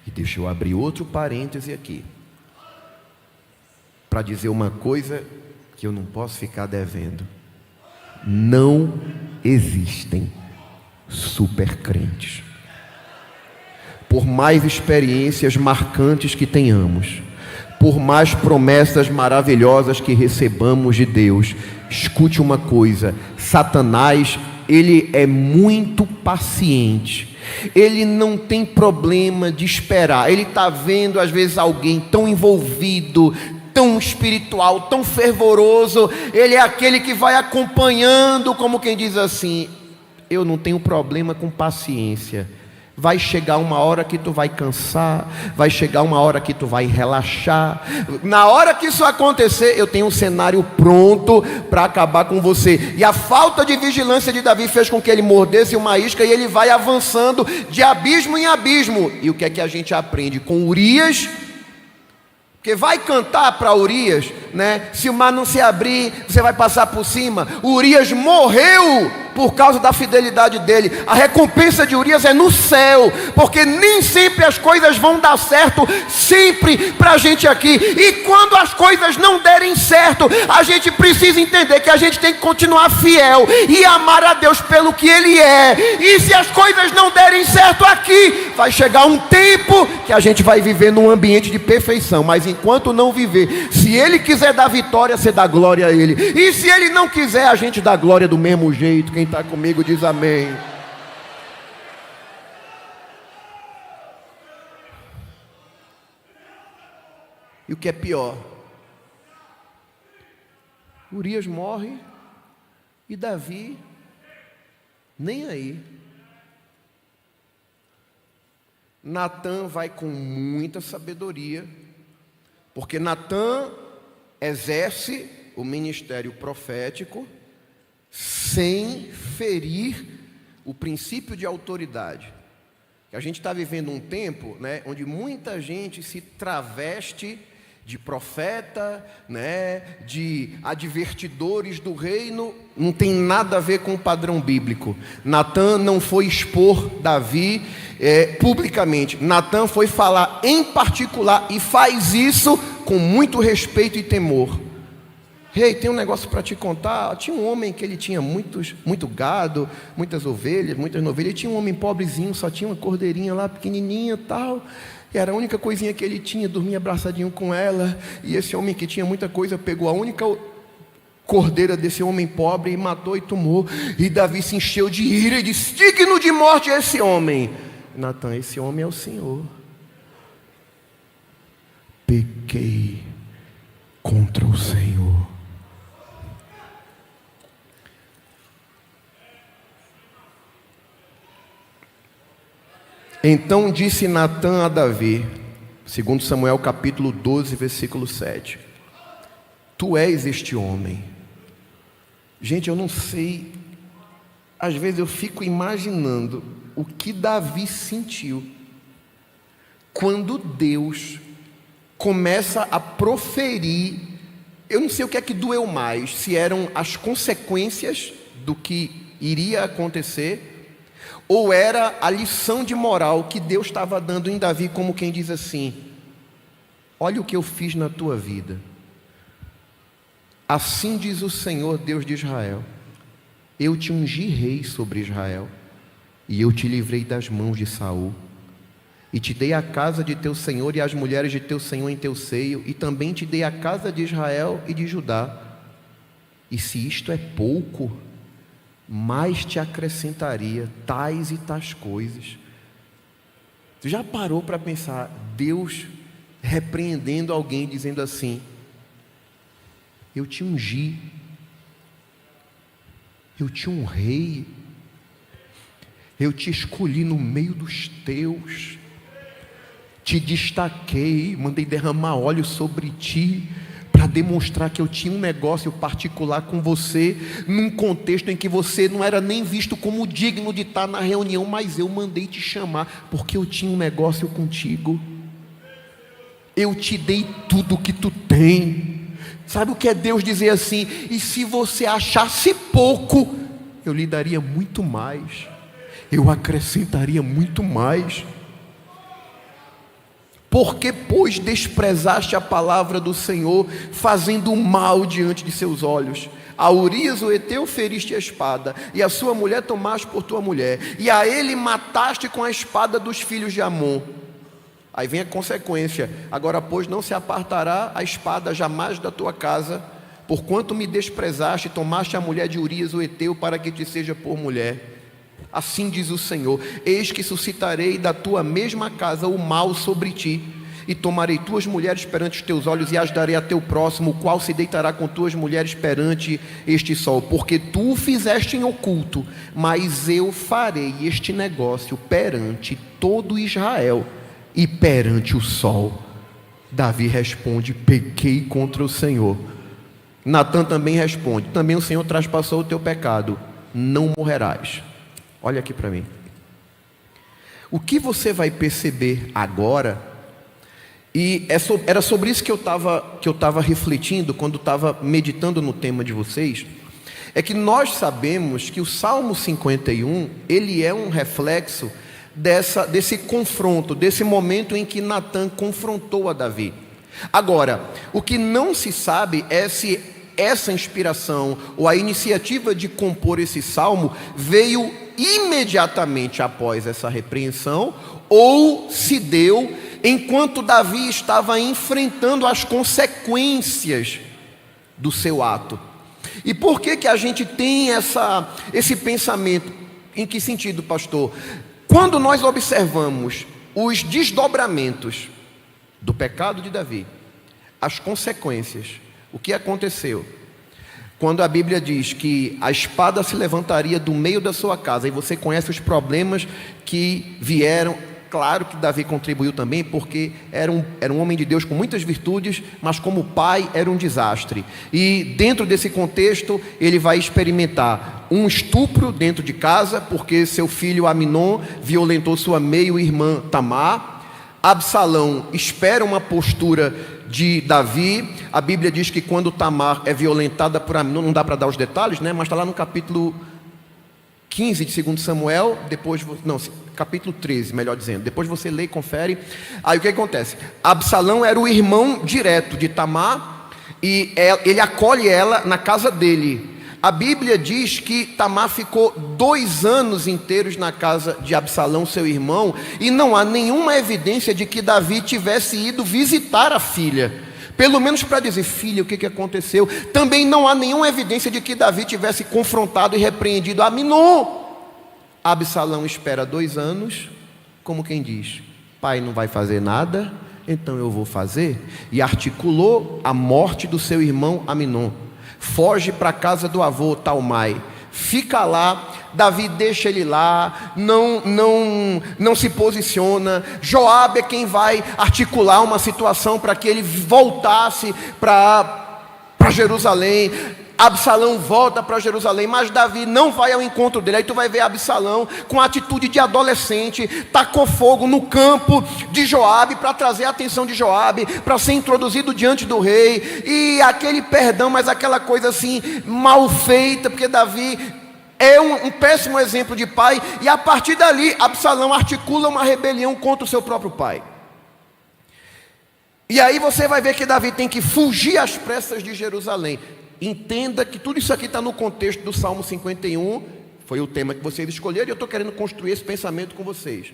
E deixa eu abrir outro parêntese aqui, para dizer uma coisa que eu não posso ficar devendo: não existem supercrentes. Por mais experiências marcantes que tenhamos, por mais promessas maravilhosas que recebamos de Deus, escute uma coisa: Satanás, ele é muito paciente. Ele não tem problema de esperar. Ele está vendo às vezes alguém tão envolvido, tão espiritual, tão fervoroso. Ele é aquele que vai acompanhando, como quem diz assim: eu não tenho problema com paciência. Vai chegar uma hora que tu vai cansar, vai chegar uma hora que tu vai relaxar. Na hora que isso acontecer, eu tenho um cenário pronto para acabar com você. E a falta de vigilância de Davi fez com que ele mordesse uma isca, e ele vai avançando de abismo em abismo. E o que é que a gente aprende com Urias? Porque vai cantar para Urias, se o mar não se abrir, você vai passar por cima. Urias morreu por causa da fidelidade dele. A recompensa de Urias é no céu, porque nem sempre as coisas vão dar certo, sempre para a gente aqui. E quando as coisas não derem certo, a gente precisa entender que a gente tem que continuar fiel e amar a Deus pelo que Ele é. E se as coisas não derem certo aqui, vai chegar um tempo que a gente vai viver num ambiente de perfeição. Mas enquanto não viver, se Ele quiser dar vitória, você dá glória a Ele. E se Ele não quiser, a gente dá glória do mesmo jeito. Quem está comigo diz amém. E o que é pior, Urias morre e Davi nem aí. Natã vai com muita sabedoria, porque Natã exerce o ministério profético sem ferir o princípio de autoridade. A gente está vivendo um tempo, onde muita gente se traveste de profeta, de advertidores do reino. Não tem nada a ver com o padrão bíblico. Natã não foi expor Davi publicamente. Natã foi falar em particular, e faz isso com muito respeito e temor. Rei, tem um negócio para te contar. Tinha um homem que ele tinha muito gado, muitas ovelhas, muitas novelhas. Ele tinha um homem pobrezinho, só tinha uma cordeirinha lá, pequenininha e tal. E era a única coisinha que ele tinha, dormia abraçadinho com ela. E esse homem que tinha muita coisa, pegou a única cordeira desse homem pobre e matou e tomou. E Davi se encheu de ira e disse: digno de morte é esse homem. Natã: esse homem é o Senhor. Pequei contra o Senhor. Então disse Natã a Davi, segundo Samuel capítulo 12, versículo 7: tu és este homem. Gente, eu não sei, às vezes eu fico imaginando o que Davi sentiu quando Deus começa a proferir. Eu não sei o que é que doeu mais, se eram as consequências do que iria acontecer, ou era a lição de moral que Deus estava dando em Davi, como quem diz assim: olha o que eu fiz na tua vida. Assim diz o Senhor, Deus de Israel: eu te ungi rei sobre Israel, e eu te livrei das mãos de Saul, e te dei a casa de teu senhor e as mulheres de teu senhor em teu seio, e também te dei a casa de Israel e de Judá. E se isto é pouco, mais te acrescentaria tais e tais coisas. Tu já parou para pensar Deus repreendendo alguém, dizendo assim: eu te ungi, eu te honrei, eu te escolhi no meio dos teus, te destaquei, mandei derramar óleo sobre ti, para demonstrar que eu tinha um negócio particular com você, num contexto em que você não era nem visto como digno de estar na reunião, mas eu mandei te chamar, porque eu tinha um negócio contigo. Eu te dei tudo que tu tem. Sabe o que é Deus dizer assim? E se você achasse pouco, eu lhe daria muito mais, eu acrescentaria muito mais. Porque, pois, desprezaste a palavra do Senhor, fazendo mal diante de seus olhos? A Urias o Heteu feriste a espada, e a sua mulher tomaste por tua mulher, e a ele mataste com a espada dos filhos de Amon. Aí vem a consequência: agora, pois, não se apartará a espada jamais da tua casa, porquanto me desprezaste e tomaste a mulher de Urias o Heteu para que te seja por mulher. Assim diz o Senhor: eis que suscitarei da tua mesma casa o mal sobre ti, e tomarei tuas mulheres perante os teus olhos, e as darei a teu próximo, o qual se deitará com tuas mulheres perante este sol. Porque tu o fizeste em oculto, mas eu farei este negócio perante todo Israel e perante o sol. Davi responde: pequei contra o Senhor. Natã também responde: também o Senhor traspassou o teu pecado, não morrerás. Olha aqui para mim. O que você vai perceber agora, e era sobre isso que eu estava refletindo quando estava meditando no tema de vocês, é que nós sabemos que o Salmo 51, ele é um reflexo desse confronto, desse momento em que Natã confrontou a Davi. Agora, o que não se sabe é se essa inspiração ou a iniciativa de compor esse salmo veio imediatamente após essa repreensão, ou se deu enquanto Davi estava enfrentando as consequências do seu ato. E por que a gente tem esse pensamento? Em que sentido, pastor? Quando nós observamos os desdobramentos do pecado de Davi, as consequências, o que aconteceu? Quando a Bíblia diz que a espada se levantaria do meio da sua casa, e você conhece os problemas que vieram. Claro que Davi contribuiu também, porque era um homem de Deus com muitas virtudes, mas como pai era um desastre. E dentro desse contexto, ele vai experimentar um estupro dentro de casa, porque seu filho Aminon violentou sua meio-irmã Tamar. Absalão espera uma postura de Davi. A Bíblia diz que quando Tamar é violentada por Aminon, não dá para dar os detalhes, né? Mas está lá no capítulo 15 de 2 Samuel, capítulo 13, melhor dizendo. Depois você lê e confere. Aí o que acontece? Absalão era o irmão direto de Tamar, e ele acolhe ela na casa dele. A Bíblia diz que Tamar ficou 2 anos inteiros na casa de Absalão, seu irmão, e não há nenhuma evidência de que Davi tivesse ido visitar a filha, pelo menos para dizer: filha, o que aconteceu? Também não há nenhuma evidência de que Davi tivesse confrontado e repreendido Aminon. Absalão espera 2 anos, como quem diz: pai não vai fazer nada, então eu vou fazer, e articulou a morte do seu irmão Aminon. Foge para a casa do avô Talmai, fica lá. Davi deixa ele lá, não se posiciona. Joabe é quem vai articular uma situação para que ele voltasse para Jerusalém. Absalão volta para Jerusalém, mas Davi não vai ao encontro dele. Aí tu vai ver Absalão com a atitude de adolescente, tacou fogo no campo de Joabe para trazer a atenção de Joabe, para ser introduzido diante do rei, e aquele perdão, mas aquela coisa assim mal feita, porque Davi é um péssimo exemplo de pai, e a partir dali Absalão articula uma rebelião contra o seu próprio pai. E aí você vai ver que Davi tem que fugir às pressas de Jerusalém. Entenda que tudo isso aqui está no contexto do Salmo 51, foi o tema que vocês escolheram, e eu estou querendo construir esse pensamento com vocês.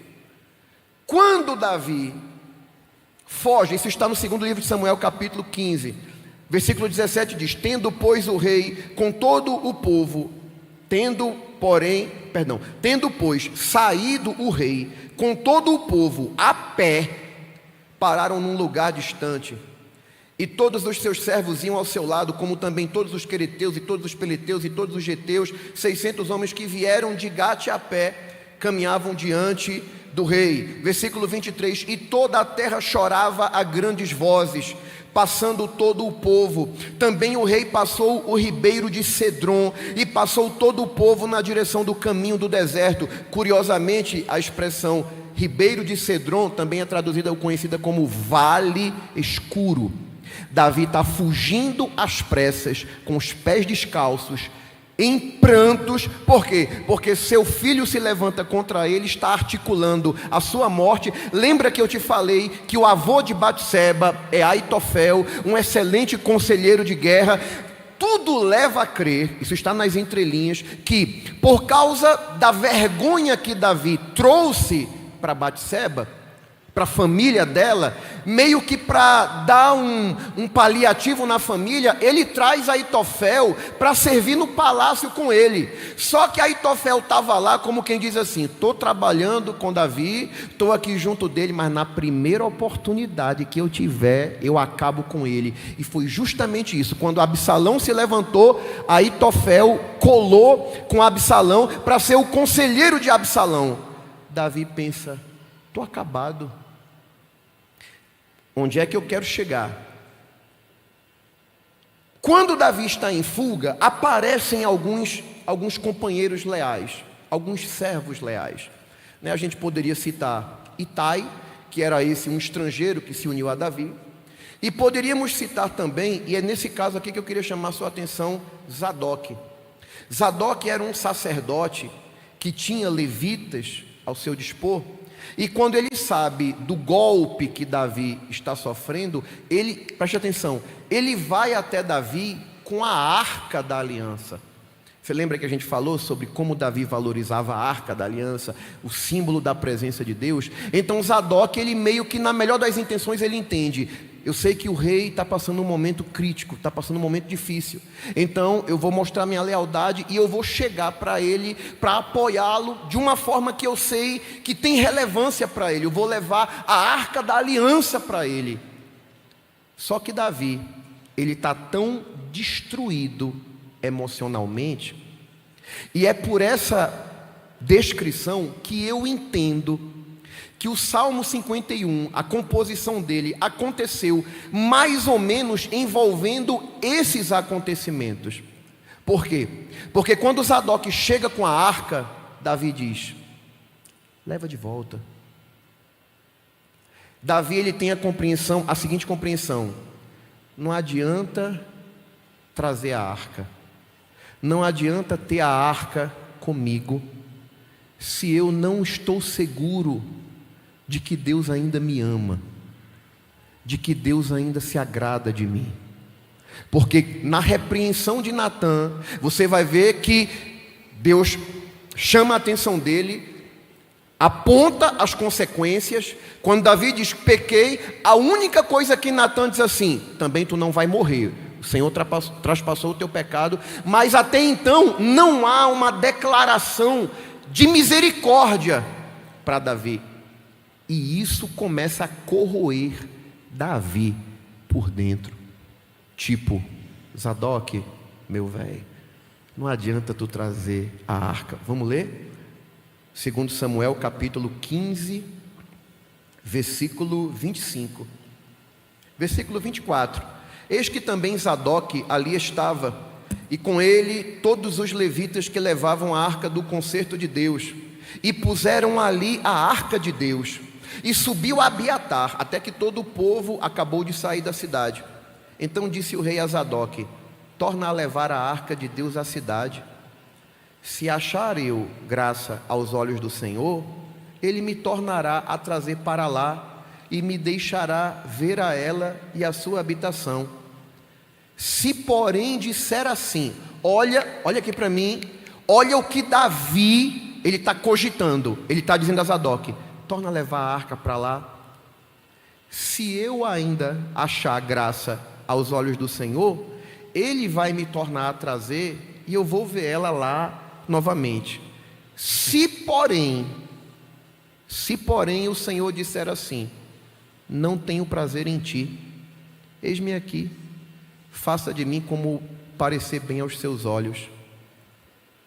Quando Davi foge, isso está no segundo livro de Samuel, capítulo 15, versículo 17 diz: tendo, pois, o rei com todo o povo, tendo, pois, saído o rei com todo o povo a pé, pararam num lugar distante, e todos os seus servos iam ao seu lado, como também todos os quereteus, e todos os peleteus, e todos os geteus, 600 homens que vieram de Gate a pé, caminhavam diante do rei. Versículo 23, e toda a terra chorava a grandes vozes, passando todo o povo. Também o rei passou o ribeiro de Cedron, e passou todo o povo na direção do caminho do deserto. Curiosamente, a expressão ribeiro de Cedron também é traduzida ou conhecida como vale escuro. Davi está fugindo às pressas, com os pés descalços, em prantos. Por quê? Porque seu filho se levanta contra ele, está articulando a sua morte. Lembra que eu te falei que o avô de Batseba é Aitofel, um excelente conselheiro de guerra. Tudo leva a crer, isso está nas entrelinhas, que por causa da vergonha que Davi trouxe para Batseba, para a família dela, meio que para dar um paliativo na família, ele traz Aitofel para servir no palácio com ele. Só que Aitofel estava lá como quem diz assim: estou trabalhando com Davi, estou aqui junto dele, mas na primeira oportunidade que eu tiver, eu acabo com ele. E foi justamente isso, quando Absalão se levantou, Aitofel colou com Absalão para ser o conselheiro de Absalão. Davi pensa: estou acabado. Onde é que eu quero chegar? Quando Davi está em fuga, aparecem alguns companheiros leais, alguns servos leais. A gente poderia citar Itai, que era esse um estrangeiro que se uniu a Davi. E poderíamos citar também, e é nesse caso aqui que eu queria chamar a sua atenção, Zadok. Zadok era um sacerdote que tinha levitas ao seu dispor. E quando ele sabe do golpe que Davi está sofrendo, preste atenção, ele vai até Davi com a arca da aliança. Você lembra que a gente falou sobre como Davi valorizava a arca da aliança, o símbolo da presença de Deus? Então Zadok, ele meio que na melhor das intenções, ele entende: eu sei que o rei está passando um momento crítico, está passando um momento difícil, então eu vou mostrar minha lealdade e eu vou chegar para ele, para apoiá-lo de uma forma que eu sei que tem relevância para ele. Eu vou levar a arca da aliança para ele. Só que Davi, ele está tão destruído emocionalmente, e é por essa descrição que eu entendo que o Salmo 51, a composição dele aconteceu mais ou menos envolvendo esses acontecimentos. Por quê? Porque quando Zadok chega com a arca, Davi diz: leva de volta. Davi, ele tem a seguinte compreensão: não adianta trazer a arca, não adianta ter a arca comigo, se eu não estou seguro de que Deus ainda me ama, de que Deus ainda se agrada de mim. Porque na repreensão de Natã, você vai ver que Deus chama a atenção dele, aponta as consequências. Quando Davi diz: pequei, a única coisa que Natã diz assim: também tu não vai morrer, o Senhor traspassou o teu pecado. Mas até então não há uma declaração de misericórdia para Davi. E isso começa a corroer Davi por dentro. Tipo: Zadok, meu velho, não adianta tu trazer a arca. Vamos ler? 2 Samuel capítulo 15, versículo 25. Versículo 24. Eis que também Zadok ali estava, e com ele todos os levitas que levavam a arca do concerto de Deus, e puseram ali a arca de Deus. E subiu a Abiatar, até que todo o povo acabou de sair da cidade. Então disse o rei a Zadok: torna a levar a arca de Deus à cidade. Se achar eu graça aos olhos do Senhor, ele me tornará a trazer para lá, e me deixará ver a ela e a sua habitação. Se porém disser assim, olha aqui para mim, olha o que Davi, ele está cogitando, ele está dizendo a Zadok, torna a levar a arca para lá. Se eu ainda achar graça aos olhos do Senhor, Ele vai me tornar a trazer e eu vou ver ela lá novamente. Se porém o Senhor disser assim, não tenho prazer em ti, eis-me aqui, faça de mim como parecer bem aos seus olhos.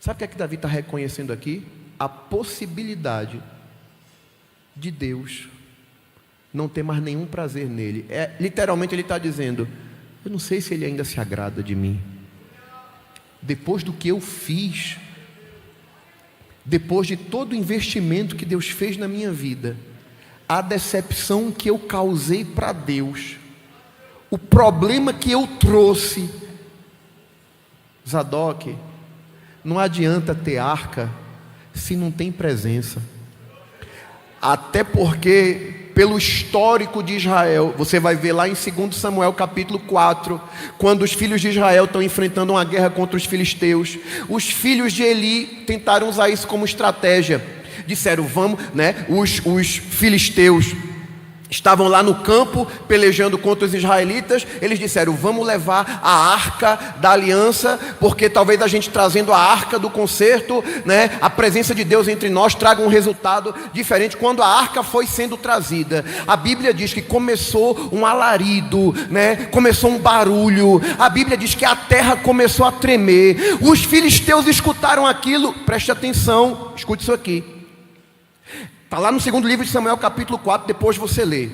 Sabe o que é que Davi está reconhecendo aqui? A possibilidade de Deus não ter mais nenhum prazer nele. Literalmente ele está dizendo, eu não sei se ele ainda se agrada de mim. Depois do que eu fiz, depois de todo o investimento que Deus fez na minha vida, a decepção que eu causei para Deus, o problema que eu trouxe, Zadok, não adianta ter arca se não tem presença. Até porque, pelo histórico de Israel, você vai ver lá em 2 Samuel capítulo 4, quando os filhos de Israel estão enfrentando uma guerra contra os filisteus, os filhos de Eli tentaram usar isso como estratégia. Disseram, vamos, os filisteus estavam lá no campo pelejando contra os israelitas. Eles disseram, vamos levar a arca da aliança, porque talvez a gente trazendo a arca do concerto, a presença de Deus entre nós traga um resultado diferente. Quando a arca foi sendo trazida, a Bíblia diz que começou um alarido, começou um barulho. A Bíblia diz que a terra começou a tremer. Os filisteus escutaram aquilo. Preste atenção, escute isso aqui. Está lá no segundo livro de Samuel, capítulo 4, depois você lê.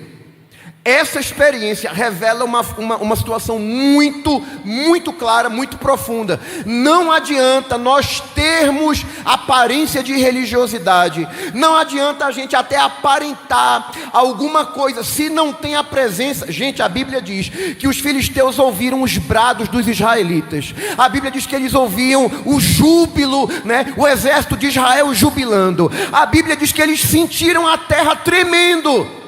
Essa experiência revela uma situação muito, muito clara, muito profunda. Não adianta nós termos aparência de religiosidade. Não adianta a gente até aparentar alguma coisa, se não tem a presença. Gente, a Bíblia diz que os filisteus ouviram os brados dos israelitas. A Bíblia diz que eles ouviam o júbilo, o exército de Israel jubilando. A Bíblia diz que eles sentiram a terra tremendo.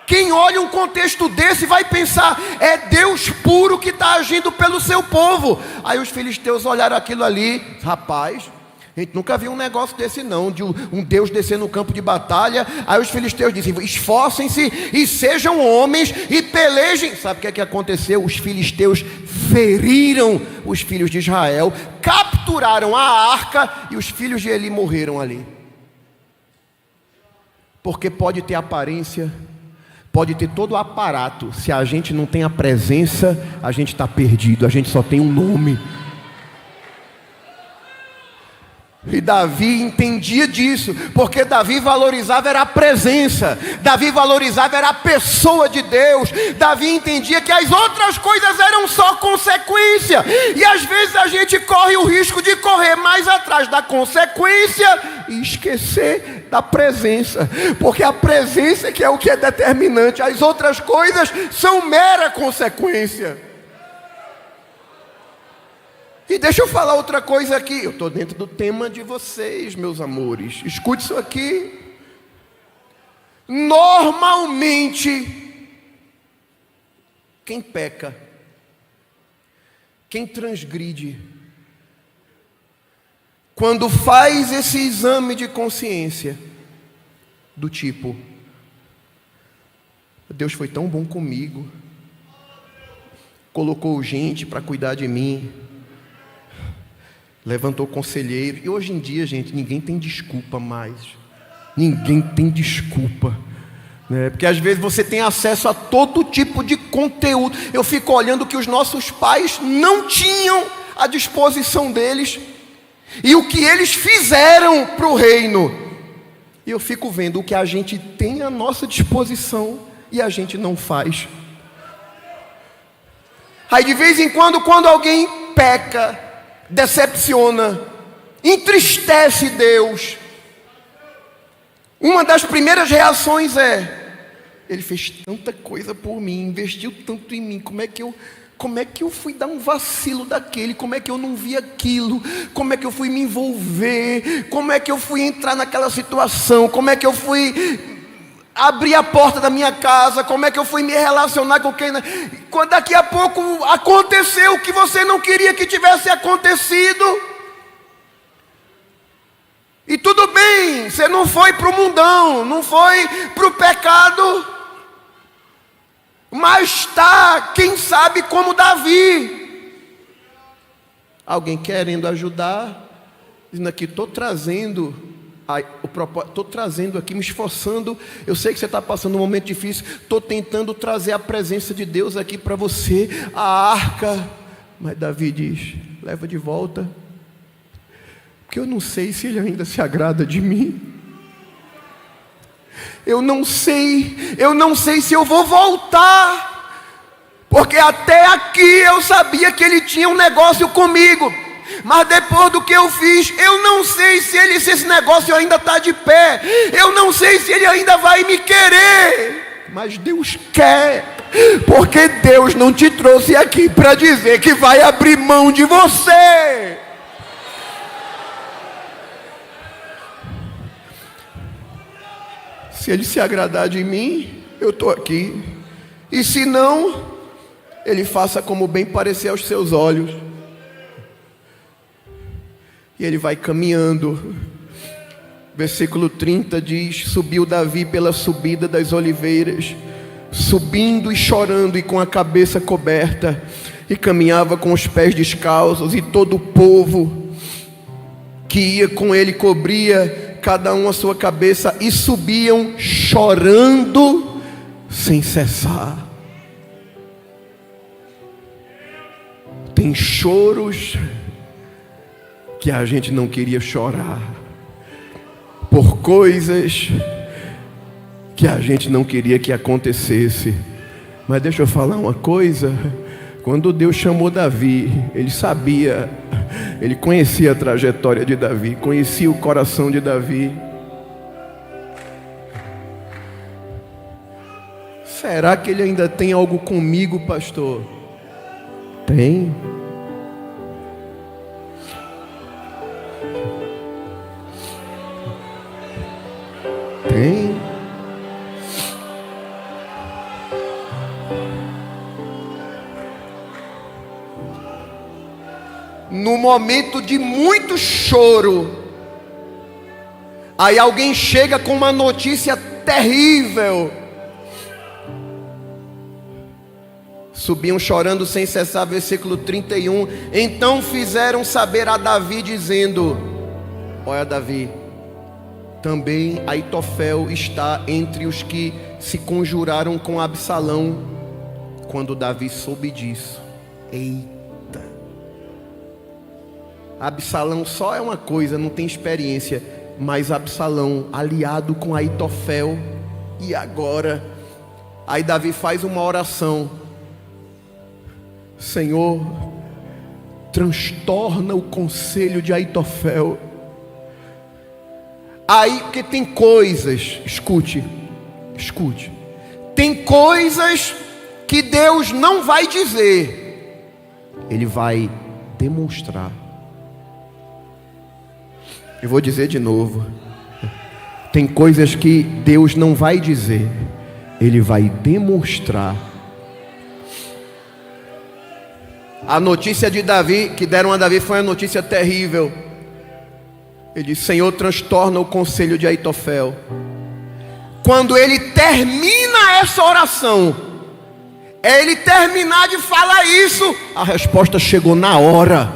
Quem olha um contexto desse vai pensar, é Deus puro que está agindo pelo seu povo. Aí os filisteus olharam aquilo ali, rapaz, a gente nunca viu um negócio desse não, de um Deus descer no campo de batalha. Aí os filisteus dizem, esforcem-se e sejam homens e pelejem. Sabe o que é que aconteceu? Os filisteus feriram os filhos de Israel, capturaram a arca e os filhos de Eli morreram ali. Porque pode ter aparência, pode ter todo o aparato, se a gente não tem a presença, a gente está perdido, a gente só tem um nome. E Davi entendia disso, porque Davi valorizava era a presença, Davi valorizava era a pessoa de Deus. Davi entendia que as outras coisas eram só consequência, e às vezes a gente corre o risco de correr mais atrás da consequência e esquecer da presença, porque a presença é que é o que é determinante, as outras coisas são mera consequência. E deixa eu falar outra coisa aqui. Eu estou dentro do tema de vocês, meus amores. Escute isso aqui. Normalmente, quem peca, quem transgride, quando faz esse exame de consciência, do tipo, Deus foi tão bom comigo, colocou gente para cuidar de mim, levantou conselheiro. E hoje em dia, gente, ninguém tem desculpa mais. Ninguém tem desculpa, porque às vezes você tem acesso a todo tipo de conteúdo. Eu fico olhando o que os nossos pais não tinham à disposição deles e o que eles fizeram para o reino. E eu fico vendo o que a gente tem à nossa disposição e a gente não faz. Aí de vez em quando alguém peca, decepciona, entristece Deus, uma das primeiras reações é: ele fez tanta coisa por mim, investiu tanto em mim, como é que eu fui dar um vacilo daquele? Como é que eu não vi aquilo? Como é que eu fui me envolver? Como é que eu fui entrar naquela situação? Como é que eu fui... abrir a porta da minha casa, como é que eu fui me relacionar com quem... Quando daqui a pouco aconteceu o que você não queria que tivesse acontecido. E tudo bem, você não foi para o mundão, não foi para o pecado, mas está, quem sabe, como Davi. Alguém querendo ajudar, dizendo aqui, estou trazendo aqui, me esforçando. Eu sei que você está passando um momento difícil, estou tentando trazer a presença de Deus aqui para você, a arca. Mas Davi diz, leva de volta, porque eu não sei se ele ainda se agrada de mim. Eu não sei se eu vou voltar, porque até aqui eu sabia que ele tinha um negócio comigo, mas depois do que eu fiz, eu não sei se esse negócio ainda está de pé, eu não sei se ele ainda vai me querer, mas Deus quer, porque Deus não te trouxe aqui para dizer que vai abrir mão de você. Se ele se agradar de mim, eu estou aqui. E se não, ele faça como bem parecer aos seus olhos. E ele vai caminhando. Versículo 30 diz, subiu Davi pela subida das oliveiras, subindo e chorando e com a cabeça coberta, e caminhava com os pés descalços, e todo o povo que ia com ele cobria cada um a sua cabeça, e subiam chorando sem cessar. Tem choros que a gente não queria chorar, por coisas que a gente não queria que acontecesse. Mas deixa eu falar uma coisa, quando Deus chamou Davi, ele sabia, ele conhecia a trajetória de Davi, conhecia o coração de Davi. Será que ele ainda tem algo comigo, pastor? Tem. Tem. No momento de muito choro, aí alguém chega com uma notícia terrível. Subiam chorando sem cessar, versículo 31. Então fizeram saber a Davi, dizendo: olha, Davi, também Aitofel está entre os que se conjuraram com Absalão. Quando Davi soube disso, eita, Absalão só é uma coisa, não tem experiência, mas Absalão aliado com Aitofel, e agora? Aí Davi faz uma oração: Senhor, transtorna o conselho de Aitofel. Aí, porque tem coisas, escute, tem coisas que Deus não vai dizer, Ele vai demonstrar. Eu vou dizer de novo, tem coisas que Deus não vai dizer, Ele vai demonstrar. A notícia de Davi, que deram a Davi, foi uma notícia terrível. Ele disse: Senhor, transtorna o conselho de Aitofel. Quando ele termina essa oração, ele terminar de falar isso, a resposta chegou na hora.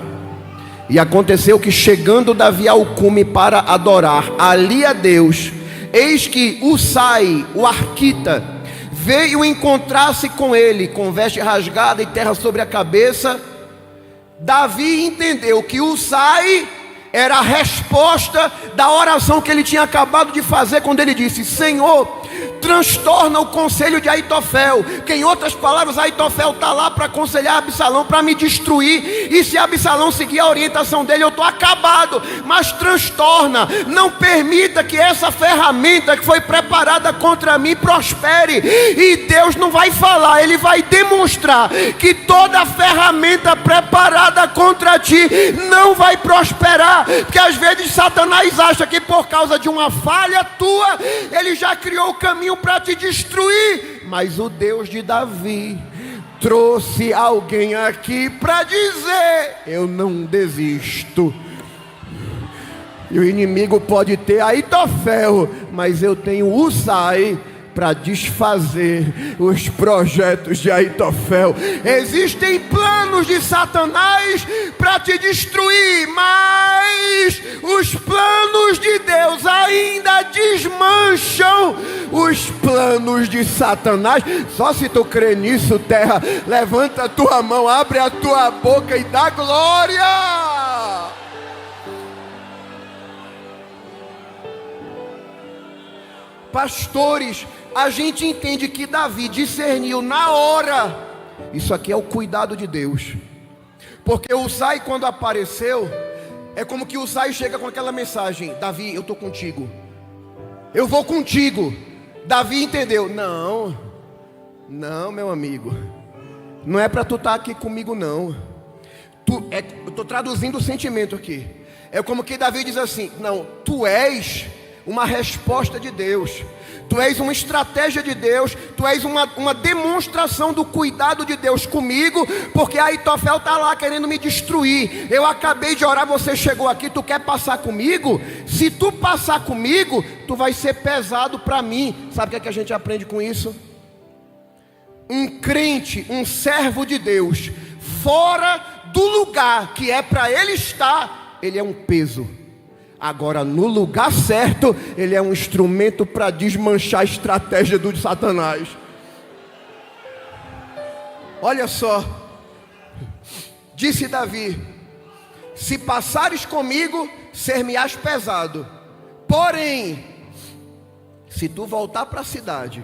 E aconteceu que, chegando Davi ao cume para adorar ali a Deus, eis que Usai, o arquita, veio encontrar-se com ele, com veste rasgada e terra sobre a cabeça. Davi entendeu que Usai era a resposta da oração que ele tinha acabado de fazer, quando ele disse: Senhor, transtorna o conselho de Aitofel. Que em outras palavras, Aitofel está lá para aconselhar Absalão, para me destruir, e se Absalão seguir a orientação dele, eu estou acabado. Mas transtorna, não permita que essa ferramenta que foi preparada contra mim prospere. E Deus não vai falar, Ele vai demonstrar que toda ferramenta preparada contra ti não vai prosperar. Porque às vezes Satanás acha que por causa de uma falha tua, ele já criou o caminho caminho para te destruir, mas o Deus de Davi trouxe alguém aqui para dizer: eu não desisto. E o inimigo pode ter Aitofel, mas eu tenho Husai para desfazer os projetos de Aitofel. Existem planos de Satanás para te destruir, mas os planos de Deus ainda desmancham os planos de Satanás. Só se tu crê nisso, terra, levanta a tua mão, abre a tua boca e dá glória. Pastores, a gente entende que Davi discerniu na hora. Isso aqui é o cuidado de Deus. Porque Husai, quando apareceu, é como que Husai chega com aquela mensagem: Davi, eu estou contigo, eu vou contigo. Davi entendeu: não, meu amigo, não é para tu estar aqui comigo não. Eu estou traduzindo o sentimento aqui. É como que Davi diz assim: não, tu és uma resposta de Deus, tu és uma estratégia de Deus, tu és uma demonstração do cuidado de Deus comigo, porque Aitofel está lá querendo me destruir. Eu acabei de orar, você chegou aqui, tu quer passar comigo? Se tu passar comigo, tu vai ser pesado para mim. Sabe o que a gente aprende com isso? Um crente, um servo de Deus, fora do lugar que é para ele estar, ele é um peso. Agora, no lugar certo, ele é um instrumento para desmanchar a estratégia do Satanás. Olha só, disse Davi: se passares comigo, ser-me-ás pesado. Porém, se tu voltar para a cidade,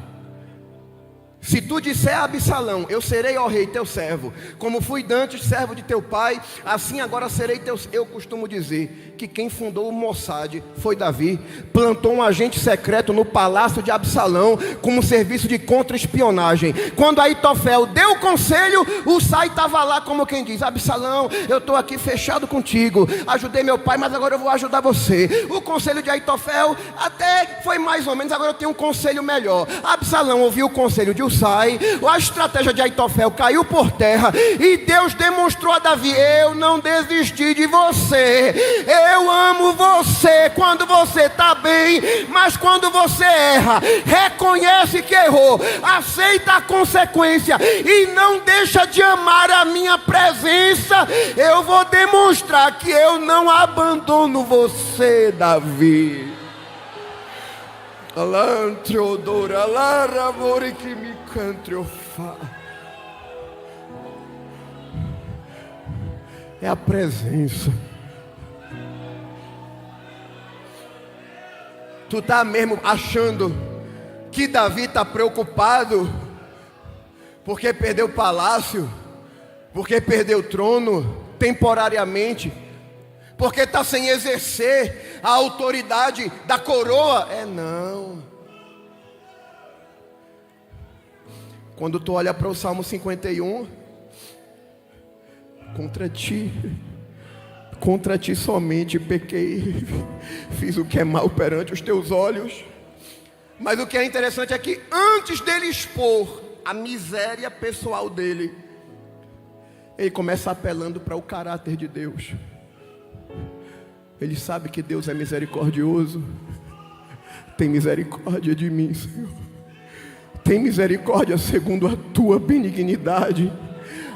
se tu disser a Absalão: eu serei, ó rei, teu servo, como fui dantes servo de teu pai, assim agora serei teu. Eu costumo dizer que quem fundou o Mossad foi Davi. Plantou um agente secreto no palácio de Absalão como serviço de contra-espionagem. Quando Aitofel deu o conselho, Husai estava lá como quem diz: Absalão, eu estou aqui fechado contigo, ajudei meu pai, mas agora eu vou ajudar você. O conselho de Aitofel até foi mais ou menos, agora eu tenho um conselho melhor. Absalão ouviu o conselho de Husai, a estratégia de Aitofel caiu por terra, e Deus demonstrou a Davi: eu não desisti de você, eu amo você quando você está bem, mas quando você erra, reconhece que errou, aceita a consequência e não deixa de amar a minha presença. Eu vou demonstrar que eu não abandono você, Davi. É a presença. Tu está mesmo achando que Davi está preocupado porque perdeu o palácio, porque perdeu o trono temporariamente, porque está sem exercer a autoridade da coroa? Não. Quando tu olha para o Salmo 51, contra ti somente pequei, fiz o que é mal perante os teus olhos. Mas o que é interessante é que antes dele expor a miséria pessoal dele, ele começa apelando para o caráter de Deus. Ele sabe que Deus é misericordioso. Tem misericórdia de mim, Senhor. Tem misericórdia segundo a tua benignidade.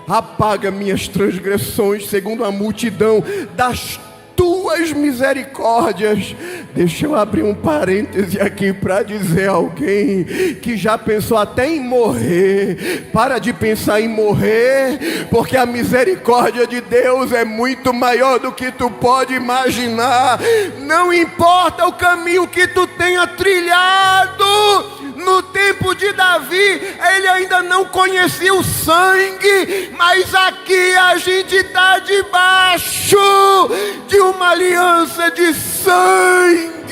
Apaga minhas transgressões segundo a multidão das tuas misericórdias. Deixa eu abrir um parêntese aqui para dizer a alguém que já pensou até em morrer: para de pensar em morrer, porque a misericórdia de Deus é muito maior do que tu pode imaginar. Não importa o caminho que tu tenha trilhado. No tempo de Davi, ele ainda não conhecia o sangue, mas aqui a gente está debaixo de uma aliança de sangue.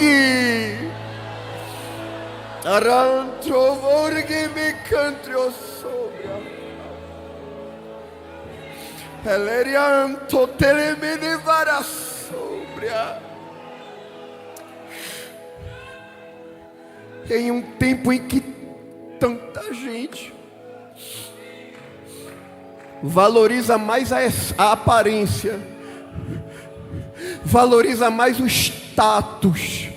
Em um tempo em que tanta gente valoriza mais a aparência, valoriza mais o status,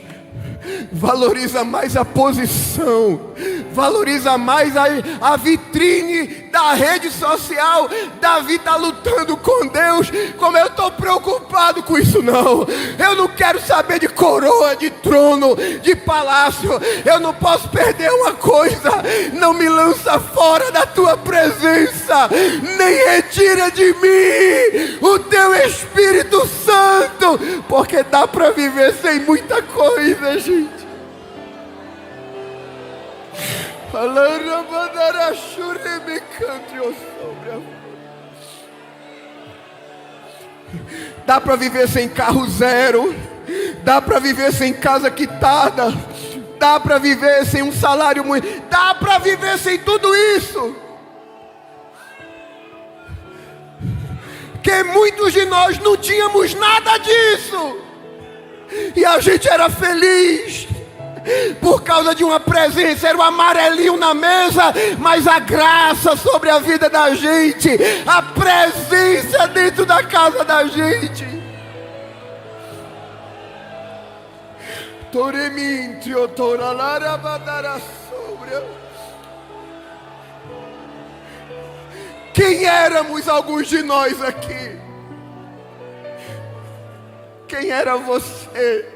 valoriza mais a posição, valoriza mais a vitrine da rede social. Davi está lutando com Deus. Como eu estou preocupado com isso, não. Eu não quero saber de coroa, de trono, de palácio. Eu não posso perder uma coisa: não me lança fora da tua presença, nem retira de mim o teu Espírito Santo, porque dá para viver sem muita coisa, gente. Dá para viver sem carro zero, dá para viver sem casa quitada, dá para viver sem um salário muito, dá para viver sem tudo isso. Que muitos de nós não tínhamos nada disso, e a gente era feliz por causa de uma presença. Era um amarelinho na mesa, mas a graça sobre a vida da gente, a presença dentro da casa da gente. Quem éramos alguns de nós aqui? Quem era você?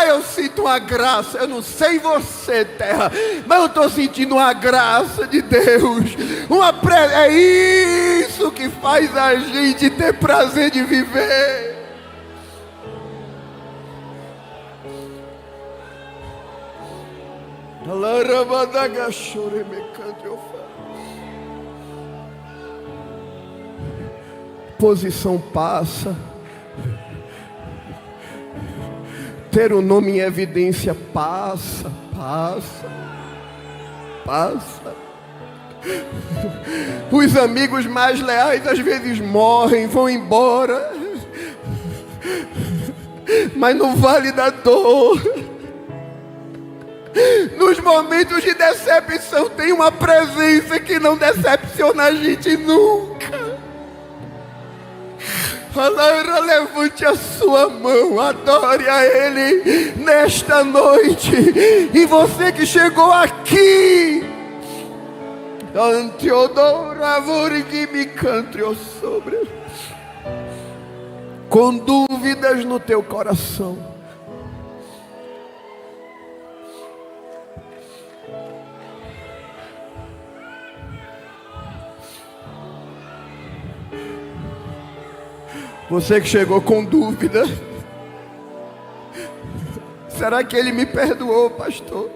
Eu sinto uma graça. Eu não sei você, terra, mas eu estou sentindo uma graça de Deus. É isso que faz a gente ter prazer de viver. Posição passa, ter o nome em evidência passa. Os amigos mais leais às vezes morrem, vão embora, mas no vale da dor, nos momentos de decepção, tem uma presença que não decepciona a gente nunca. Levante a sua mão, adore a Ele nesta noite. E você que chegou aqui, com dúvidas no teu coração, você que chegou com dúvida: será que Ele me perdoou, pastor?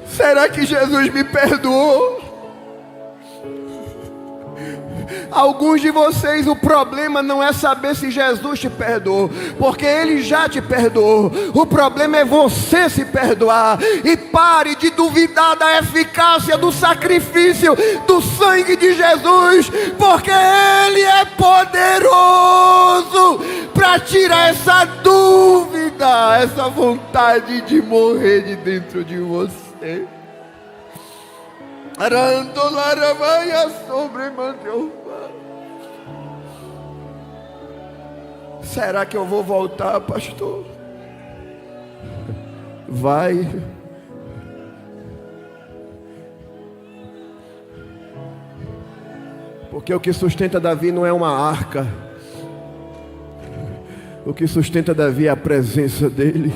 Será que Jesus me perdoou? Alguns de vocês, o problema não é saber se Jesus te perdoou, porque Ele já te perdoou. O problema é você se perdoar. E pare de duvidar da eficácia do sacrifício do sangue de Jesus, porque Ele é poderoso para tirar essa dúvida, essa vontade de morrer de dentro de você. Será que eu vou voltar, pastor? Vai. Porque o que sustenta Davi não é uma arca. O que sustenta Davi é a presença dele.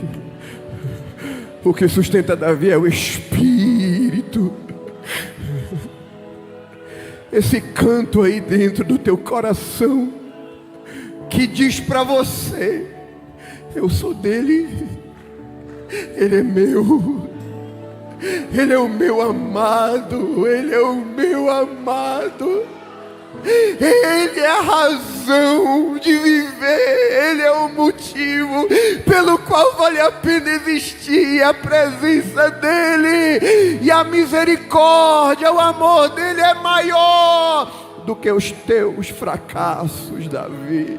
O que sustenta Davi é o Espírito. Esse canto aí dentro do teu coração que diz para você: eu sou dele, ele é meu, ele é o meu amado, ele é o meu amado, ele é a razão de viver, ele é o motivo pelo qual vale a pena existir. A presença dele e a misericórdia, o amor dele é maior do que os teus fracassos, Davi.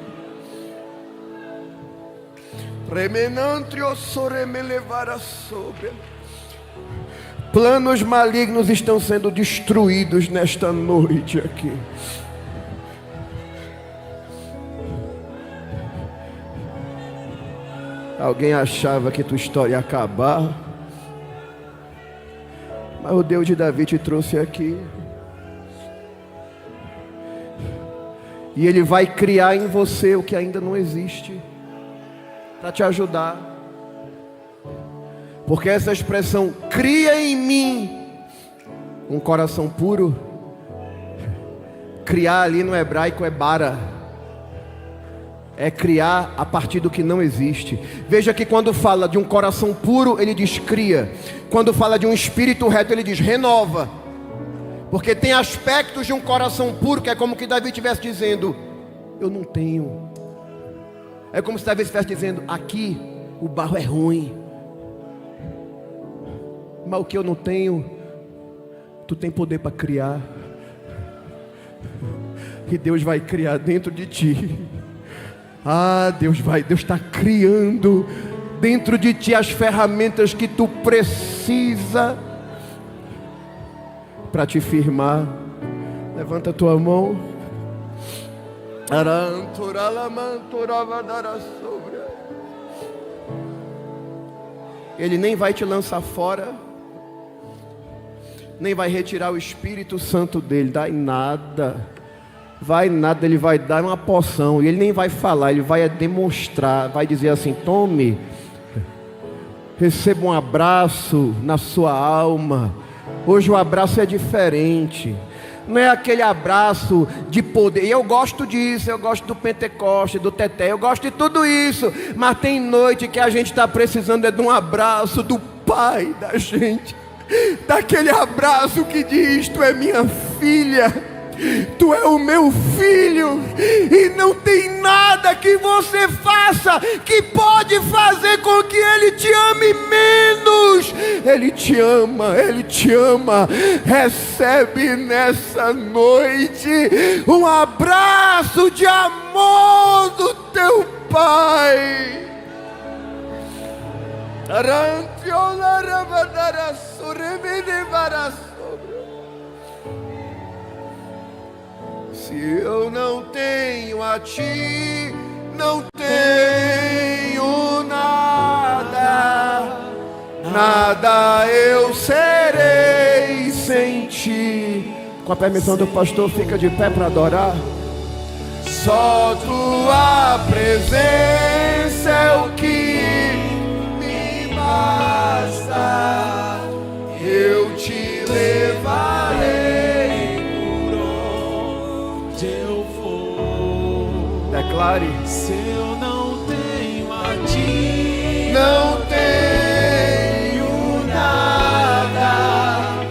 Planos malignos estão sendo destruídos nesta noite aqui. Alguém achava que tua história ia acabar, mas o Deus de Davi te trouxe aqui. E Ele vai criar em você o que ainda não existe, para te ajudar. Porque essa expressão, cria em mim um coração puro, criar ali no hebraico é bara, é criar a partir do que não existe. Veja que quando fala de um coração puro, ele diz cria. Quando fala de um espírito reto, ele diz renova. Porque tem aspectos de um coração puro que é como que Davi estivesse dizendo, eu não tenho. É como se Davi estivesse dizendo, aqui o barro é ruim, mas o que eu não tenho, tu tem poder para criar. E Deus vai criar dentro de ti. Deus está criando dentro de ti as ferramentas que tu precisa para te firmar. Levanta a tua mão. Ele nem vai te lançar fora, nem vai retirar o Espírito Santo dele, dá em nada. Vai nada, ele vai dar uma porção. E ele nem vai falar, ele vai demonstrar. Vai dizer assim, tome, receba um abraço na sua alma. Hoje o abraço é diferente. Não é aquele abraço de poder. E eu gosto disso, eu gosto do Pentecoste, do Teté, eu gosto de tudo isso. Mas tem noite que a gente está precisando de um abraço do Pai da gente. Daquele abraço que diz, tu é minha filha, tu é o meu filho, e não tem nada que você faça que pode fazer com que Ele te ame menos. Ele te ama, Ele te ama. Recebe nessa noite um abraço de amor do teu Pai. Se eu não tenho a ti, não tenho nada, nada eu serei sem ti. Com a permissão do pastor, fica de pé para adorar. Só tua presença é o que me basta, eu te levarei por onde eu for. Declare: se eu não tenho a ti, não tenho nada,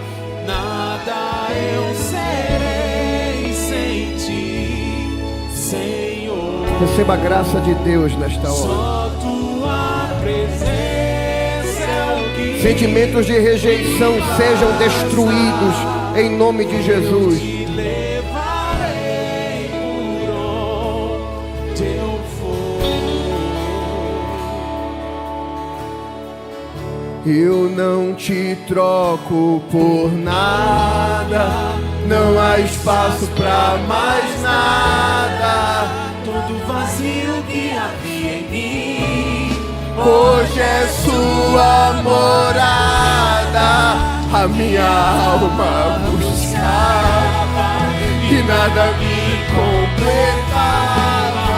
nada eu serei sem ti, Senhor. Receba a graça de Deus nesta hora. Só tua presença é o que sentimentos de rejeição sejam destruídos em nome de Jesus. Eu não te troco por nada, não há espaço pra mais nada. Todo vazio que havia em mim, hoje é sua morada. A minha alma buscava e nada me completava.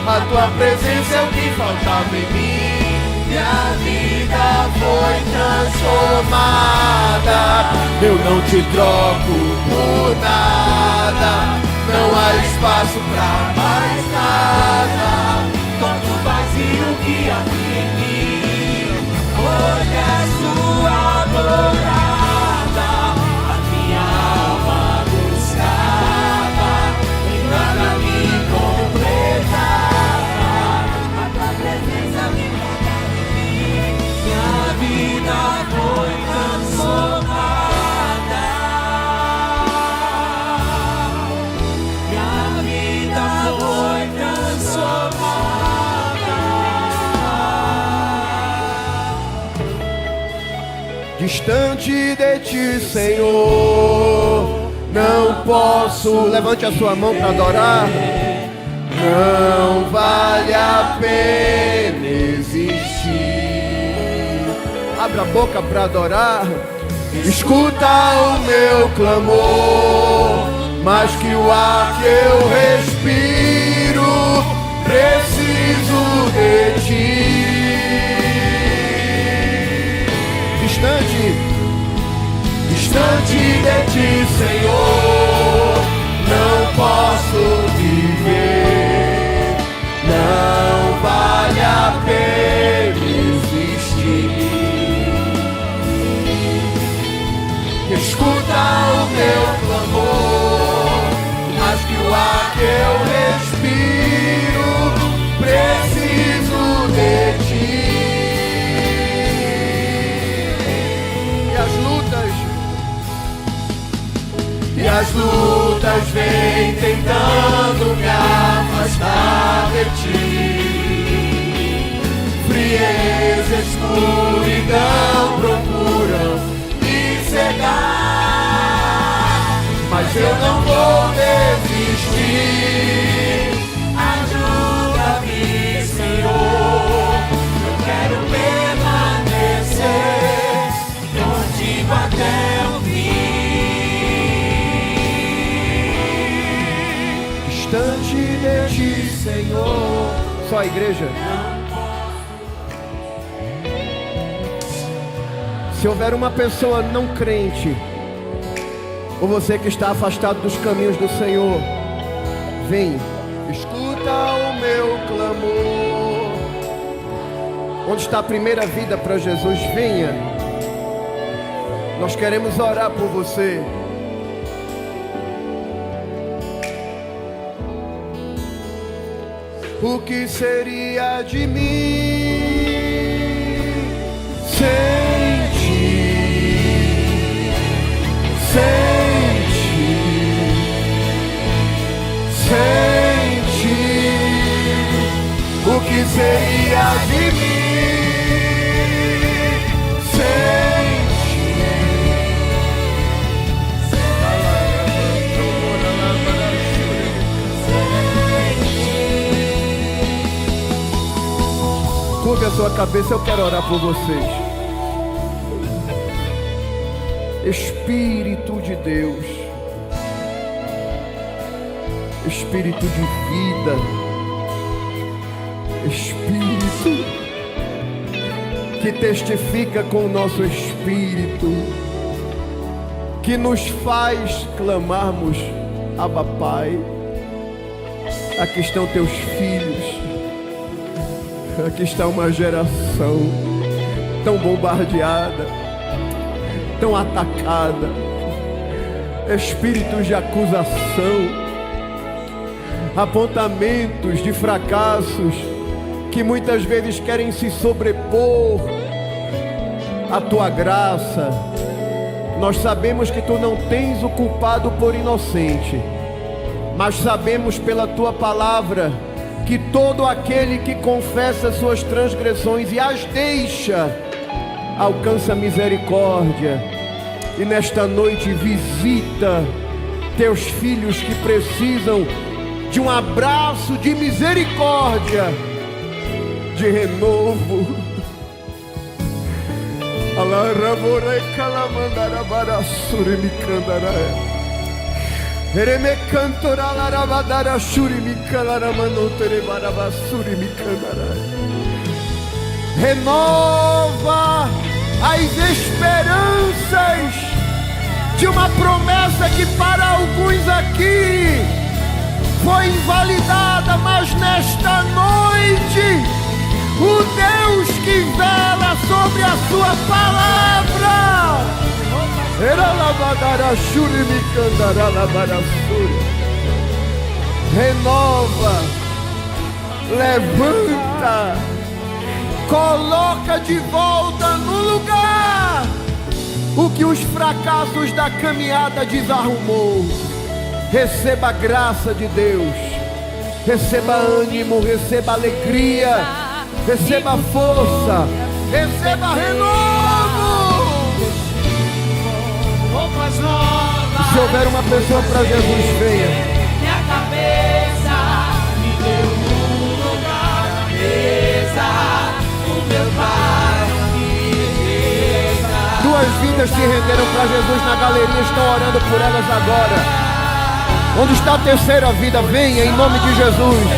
A tua presença é o que faltava em mim. Minha vida foi transformada. Eu não te troco por nada, não há espaço pra mais nada. Todo vazio que havia em mim, hoje é sua morada. A minha alma buscava e nada me completava. A tua presença me vida foi transformada. Minha vida foi transformada. Distante de ti, Senhor, não posso. Levante a sua mão para adorar. Não vale a pena existir. Abra a boca para adorar. Escuta o meu clamor, mais que o ar que eu respiro, preciso de ti. Distante de ti, Senhor, não posso viver. Não vale a pena existir. Escuta o meu clamor, mais que o ar que eu respiro, preciso de ti. E as lutas vêm tentando me afastar de ti. Frieza, escuridão procuram me cegar, mas eu não vou desistir. Ajuda-me, Senhor, eu quero permanecer contigo até o fim. Distante de ti, Senhor. Só a igreja. Se houver uma pessoa não crente, ou você que está afastado dos caminhos do Senhor, vem, escuta o meu clamor. Onde está a primeira vida para Jesus? Venha. Nós queremos orar por você. O que seria de mim sem ti? Sem ti, sem ti. O que seria de mim sem ti? Curve a sua cabeça, eu quero orar por vocês. Espírito de Deus, Espírito de vida, Espírito que testifica com o nosso espírito, que nos faz clamarmos, Abba Pai. Aqui estão teus filhos. Aqui está uma geração tão bombardeada, tão atacada. Espíritos de acusação, apontamentos de fracassos que muitas vezes querem se sobrepor à tua graça. Nós sabemos que tu não tens o culpado por inocente, mas sabemos pela tua palavra que todo aquele que confessa suas transgressões e as deixa, alcança misericórdia. E nesta noite visita teus filhos que precisam de um abraço de misericórdia, de renovo. Renova as esperanças de uma promessa que para alguns aqui foi invalidada, mas nesta noite o Deus que vela sobre a sua palavra renova, levanta, coloca de volta no lugar o que os fracassos da caminhada desarrumou. Receba a graça de Deus, receba ânimo, receba alegria, receba força, receba renovo. Se houver uma pessoa para Jesus, venha. Minha cabeça me deu um lugar na mesa. O meu Pai me rega. Duas vidas se renderam para Jesus na galeria, estão orando por elas agora. Onde está a terceira vida? Venha em nome de Jesus.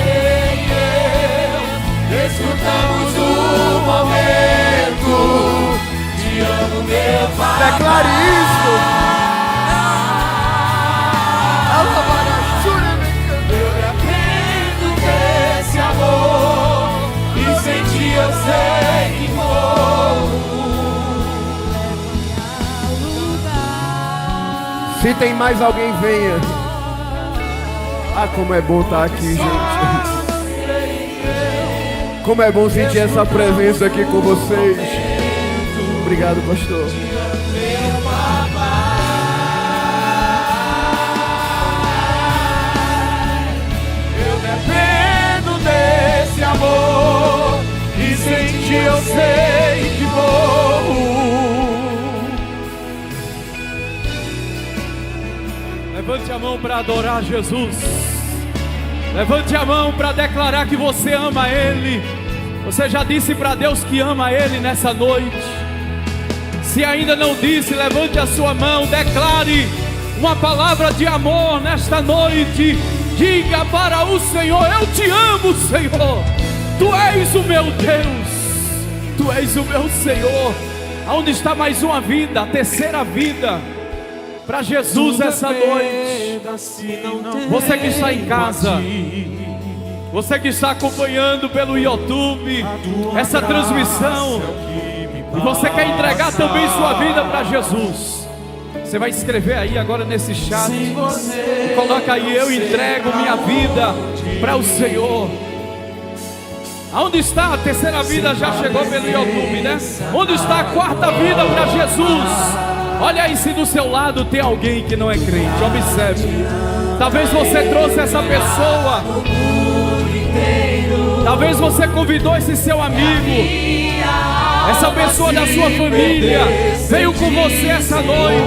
Escutamos o momento. Te amo, meu Pai. Declare isso. Eu me aprendo desse amor. E sem ti eu sei que vou. Se tem mais alguém, venha. Ah, como é bom estar aqui, gente. Como é bom sentir essa presença aqui com vocês. Obrigado, pastor. Eu dependo desse amor. E sem ti eu sei que vou. Levante a mão para adorar Jesus. Levante a mão para declarar que você ama Ele. Você já disse para Deus que ama Ele nessa noite? Se ainda não disse, levante a sua mão, declare uma palavra de amor nesta noite. Diga para o Senhor: eu te amo, Senhor. Tu és o meu Deus. Tu és o meu Senhor. Aonde está mais uma vida, a terceira vida para Jesus essa noite? Você que está em casa, você que está acompanhando pelo YouTube essa transmissão, e você quer entregar também sua vida para Jesus, você vai escrever aí agora nesse chat e coloca aí: eu entrego minha vida para o Senhor. Aonde está a terceira vida? Já chegou pelo YouTube, né? Onde está a quarta vida para Jesus? Olha aí se do seu lado tem alguém que não é crente. Observe. Talvez você trouxe essa pessoa. Talvez você convidou esse seu amigo, essa pessoa da sua família, veio com você essa noite.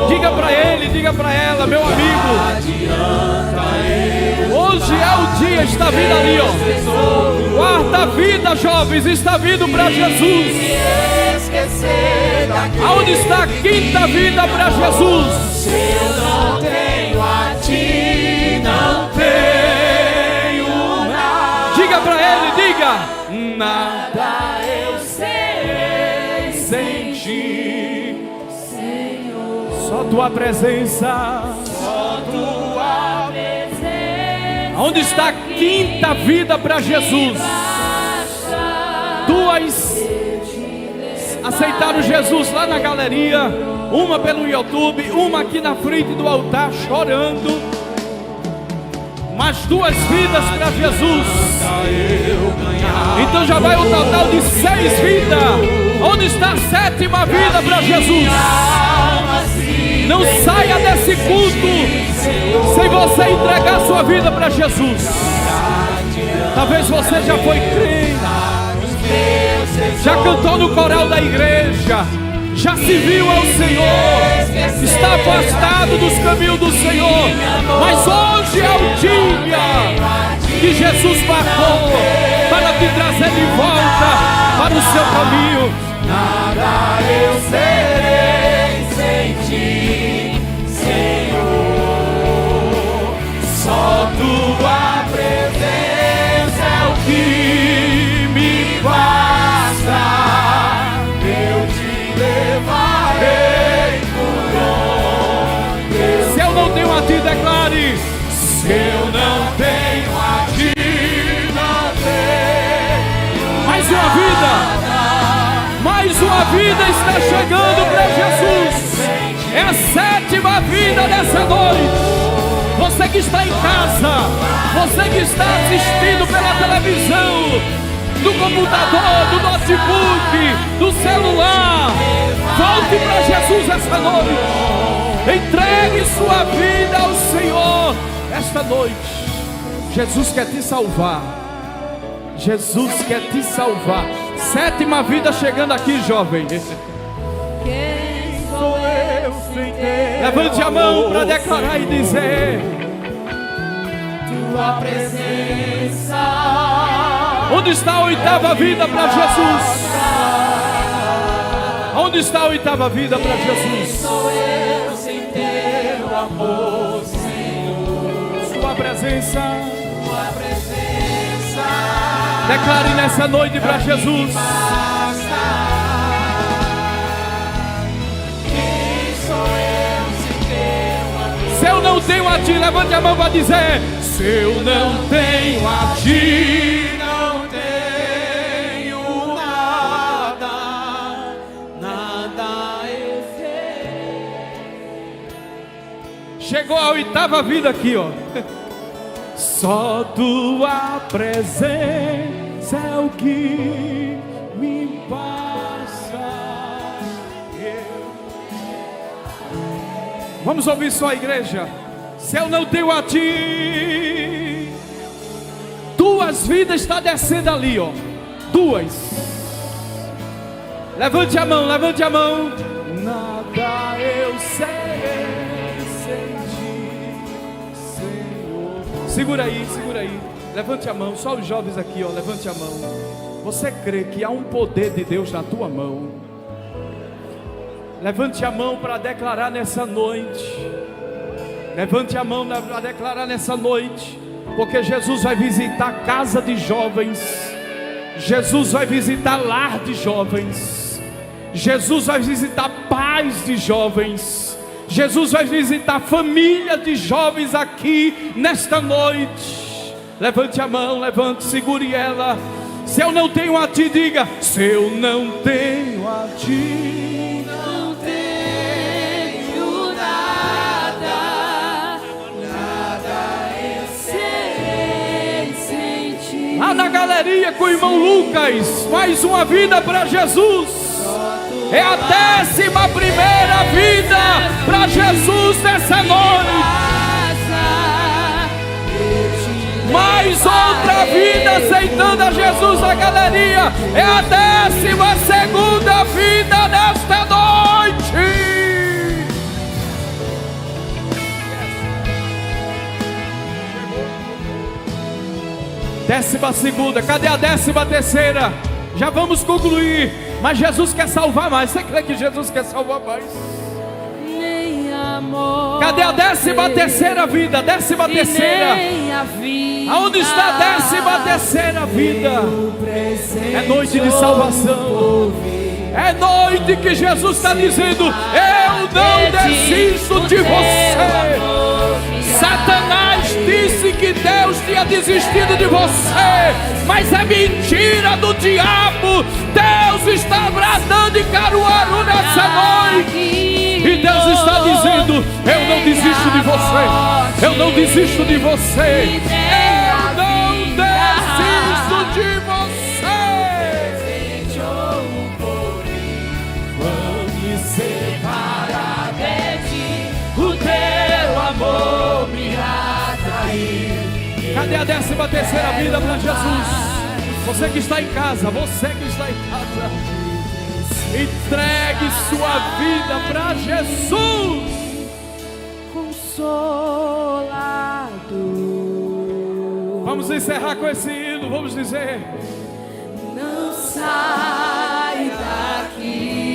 Diga para ele, diga para ela: meu amigo, hoje é o dia. Está vindo ali, ó. Quarta vida, jovens, está vindo para Jesus. Aonde está a quinta vida para Jesus? Eu não tenho a ti, não tenho nada. Diga para ele, diga: nada eu Serei sem ti, Senhor. Só tua presença. Só tua presença. Onde está a quinta vida para Jesus? Duas aceitaram Jesus lá na galeria, uma pelo YouTube, uma aqui na frente do altar chorando. Mais duas vidas para Jesus. Então já vai o total de 6 vidas. Onde está a sétima vida para Jesus? Não saia desse culto sem você entregar sua vida para Jesus. Talvez você já foi crente, já cantou no coral da igreja, já se viu ao Senhor, está afastado dos caminhos do Senhor, mas hoje é o dia que Jesus marcou para te trazer de volta para o seu caminho. Nada eu serei sem ti, Senhor. Só tua presença é o que me basta. Eu te levarei por onde. Se eu não tenho a ti, declare: Se eu não tenho a ti, não tenho. mais uma vida. Mais uma vida está chegando para Jesus. É a sétima vida dessa noite. Você que está em casa, você que está assistindo pela televisão, do computador, do notebook, do celular, volte para Jesus esta noite. Entregue sua vida ao Senhor esta noite. Jesus quer te salvar. Jesus quer te salvar. Sétima vida chegando aqui, jovem. Quem sou eu? em teu Levante a mão amor, para declarar e dizer: tua presença. onde está a oitava vida para Jesus? Onde está a oitava vida para Jesus? Sou eu sem teu amor, Senhor. Sua presença. Tua presença. Declare nessa noite para Jesus. Basta. Quem sou eu sem teu amor? Se eu não tenho a ti, levante a mão para dizer: se eu não tenho a ti, Não tenho nada, nada eu sei. chegou a oitava vida aqui, ó. Só tua presença é o que me passa. Vamos ouvir só a igreja. Se eu não tenho a ti, duas vidas estão descendo ali, ó. Duas. Levante a mão, levante a mão. Nada eu sei sem ti, Senhor. Segura aí, segura aí. Levante a mão, só os jovens aqui, ó. Levante a mão. Você crê que há um poder de Deus na tua mão? Levante a mão para declarar nessa noite. Levante a mão para declarar nessa noite. Porque Jesus vai visitar casa de jovens. Jesus vai visitar lar de jovens. Jesus vai visitar pais de jovens. Jesus vai visitar família de jovens aqui nesta noite. Levante a mão, levante, segure ela. Se eu não tenho a ti, diga: se eu não tenho a ti, Não tenho nada, nada eu sei sem ti. lá na galeria com o irmão Lucas, mais uma vida para Jesus. É a 11ª vida para Jesus nessa noite. Mais outra vida aceitando a Jesus na galeria. É a 12ª vida nesta noite. 12ª, cadê a 13ª? Já vamos concluir. Mas Jesus quer salvar mais. Você crê que Jesus quer salvar mais? Nem amor. Cadê a 13ª vida? 13ª. Nem a vida. Aonde está a 13ª vida? É noite de salvação. É noite que Jesus está dizendo: eu não desisto de você. Satanás disse que Deus tinha desistido de você, mas é mentira do diabo. Deus está bradando em Caruaru nessa noite, e Deus está dizendo: eu não desisto de você. Eu não desisto de você. Eu não desisto de você. Vou me separar de ti. O teu amor me atraiu. Cadê a 13ª vida para Jesus? Você que está em casa, você que está em casa, entregue sua vida para Jesus. Consolador, Vamos encerrar com esse hino, vamos dizer: não sai daqui.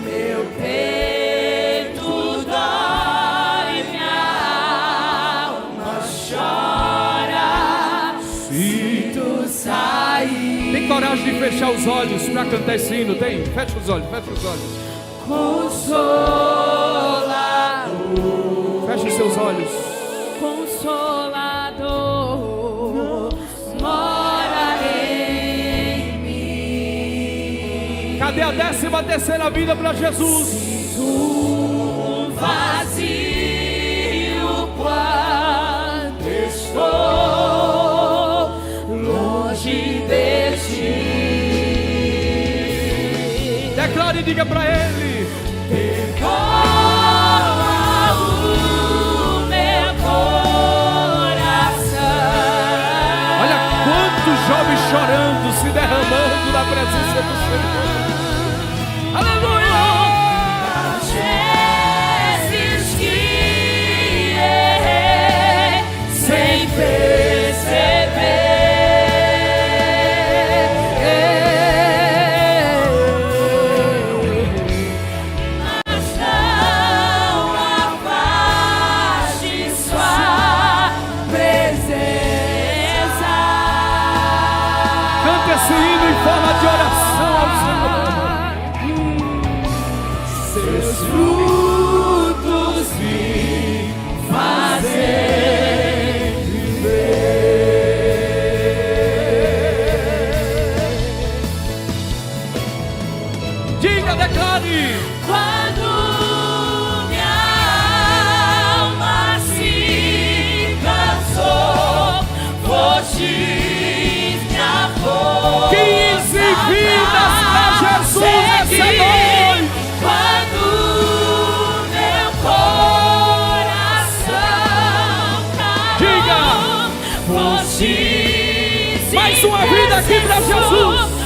Meu peito dói, minha alma chora. Se tu sair, tem coragem de fechar os olhos para cantar esse hino? Tem? Fecha os olhos, fecha os olhos. Consolador, Fecha os seus olhos. Consolador, mora em mim. Cadê a 13ª vida para Jesus? Um vazio quando estou longe de ti. Declare e diga para Ele: Perdoa o meu coração. olha quantos jovens chorando, se derramando na presença do Senhor. Aleluia! Sem perceber, mas não afaste sua presença. Cante esse hino em forma de oração ao Senhor. Seus frutos me fazem. Declare. Quando minha alma se cansou, fostes minha força. 15 vidas para Jesus essa noite. Quando meu coração caiu, fostes mais uma vida aqui para Jesus.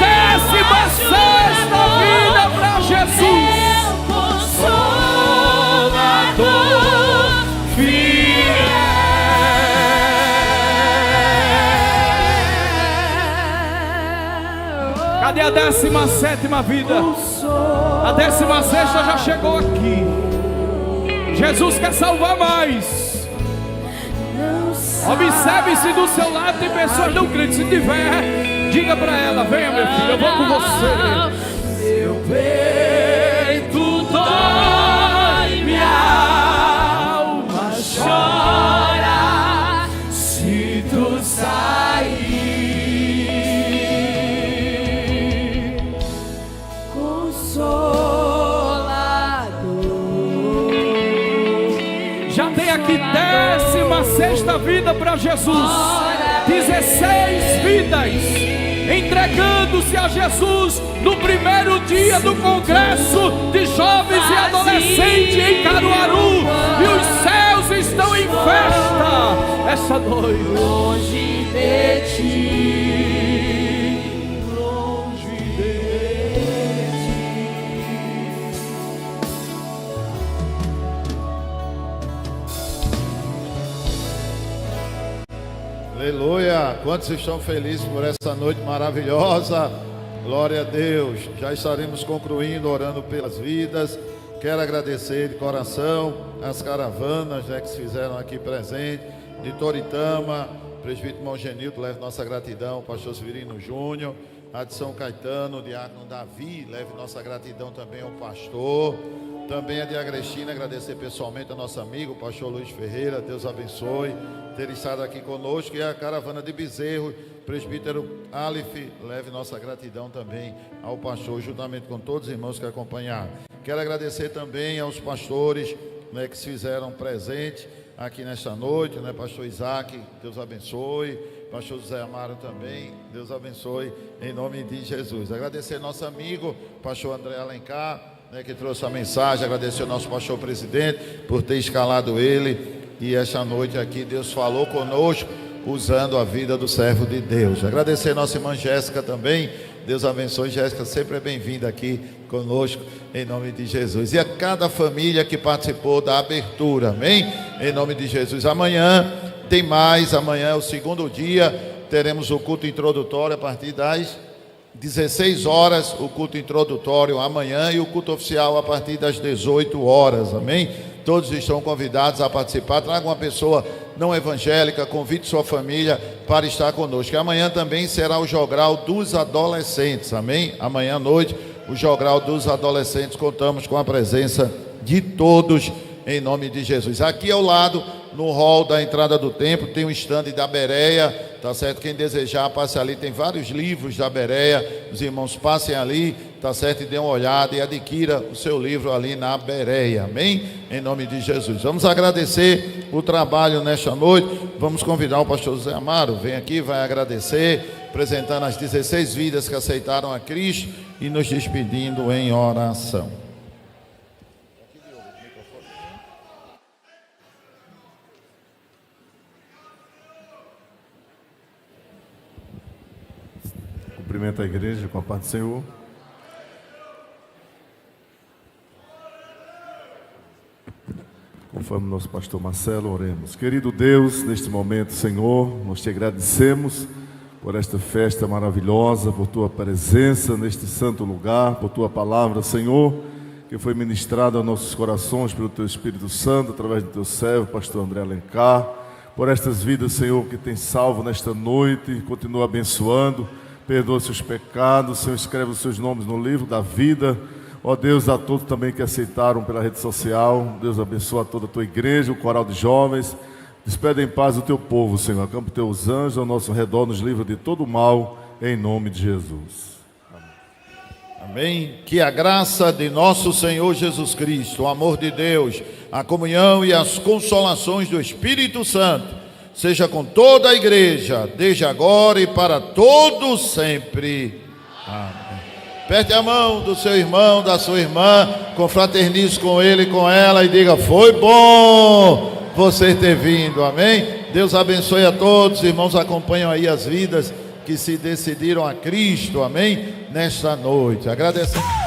16ª vida para Jesus. Meu consolador fiel. Cadê a 17ª vida? A 16ª já chegou aqui. Jesus quer salvar mais. Observe se do seu lado tem pessoas não crentes. Se tiver, diga para ela: venha, meu filho, eu vou com você. Meu peito dói, minha alma chora se tu sair. Consolador. Já tem aqui 16ª vida para Jesus. 16 vidas entregando-se a Jesus no primeiro dia do congresso de jovens e adolescentes em Caruaru. E os céus estão em festa essa noite. Longe de ti, longe de ti. Aleluia! Quantos estão felizes por essa noite maravilhosa? Glória a Deus! Já estaremos concluindo, orando pelas vidas. Quero agradecer de coração as caravanas, né, que se fizeram aqui presente, de Toritama, presbítero Mongenildo, leve nossa gratidão, pastor Severino Júnior, a de São Caetano, o diácono Davi, leve nossa gratidão também ao pastor. Também a de Agrestina, agradecer pessoalmente ao nosso amigo, o pastor Luiz Ferreira, Deus abençoe ter estado aqui conosco. E a caravana de Bezerro, presbítero Aleph, leve nossa gratidão também ao pastor, juntamente com todos os irmãos que acompanharam. Quero agradecer também aos pastores, né, que se fizeram presente aqui nesta noite, né, pastor Isaac, Deus abençoe, pastor José Amaro também, Deus abençoe, em nome de Jesus. Agradecer nosso amigo, pastor André Alencar, né, que trouxe a mensagem. Agradecer ao nosso pastor presidente por ter escalado ele. E esta noite aqui Deus falou conosco, usando a vida do servo de Deus. Agradecer a nossa irmã Jéssica também. Deus abençoe. Jéssica sempre é bem-vinda aqui conosco, em nome de Jesus. E a cada família que participou da abertura, amém? Em nome de Jesus. Amanhã tem mais, amanhã é o segundo dia, teremos o culto introdutório a partir das 16 horas, o culto introdutório amanhã, e o culto oficial a partir das 18 horas, amém? Todos estão convidados a participar. Traga uma pessoa não evangélica, convide sua família para estar conosco. E amanhã também será o jogral dos adolescentes, amém? Amanhã à noite, o jogral dos adolescentes, contamos com a presença de todos, em nome de Jesus. Aqui ao lado, no hall da entrada do templo, tem um stand da Bereia, tá certo? Quem desejar, passe ali, tem vários livros da Bereia, os irmãos passem ali, tá certo? E dê uma olhada e adquira o seu livro ali na Bereia, amém? Em nome de Jesus. Vamos agradecer o trabalho nesta noite. Vamos convidar o pastor José Amaro, vem aqui, vai agradecer, apresentando as 16 vidas que aceitaram a Cristo e nos despedindo em oração. Cumprimento a igreja com a paz do Senhor. Conforme nosso pastor Marcelo, oremos. Querido Deus, neste momento, Senhor, nós te agradecemos por esta festa maravilhosa, por tua presença neste santo lugar, por tua palavra, Senhor, que foi ministrada aos nossos corações pelo teu Espírito Santo, através do teu servo, pastor André Alencar, por estas vidas, Senhor, que tem salvo nesta noite, continua abençoando, perdoa seus pecados, Senhor, escreve os seus nomes no livro da vida. Ó Deus, a todos também que aceitaram pela rede social, Deus abençoa toda a tua igreja, o coral de jovens. Despede em paz o teu povo, Senhor. Acampa os teus anjos ao nosso redor, nos livra de todo o mal, em nome de Jesus. Amém. Que a graça de nosso Senhor Jesus Cristo, o amor de Deus, a comunhão e as consolações do Espírito Santo, seja com toda a igreja, desde agora e para todos sempre. Amém. Aperte a mão do seu irmão, da sua irmã, confraternize com ele e com ela e diga: foi bom você ter vindo, amém? Deus abençoe a todos, irmãos, acompanham aí as vidas que se decidiram a Cristo, amém? Nesta noite, agradecemos.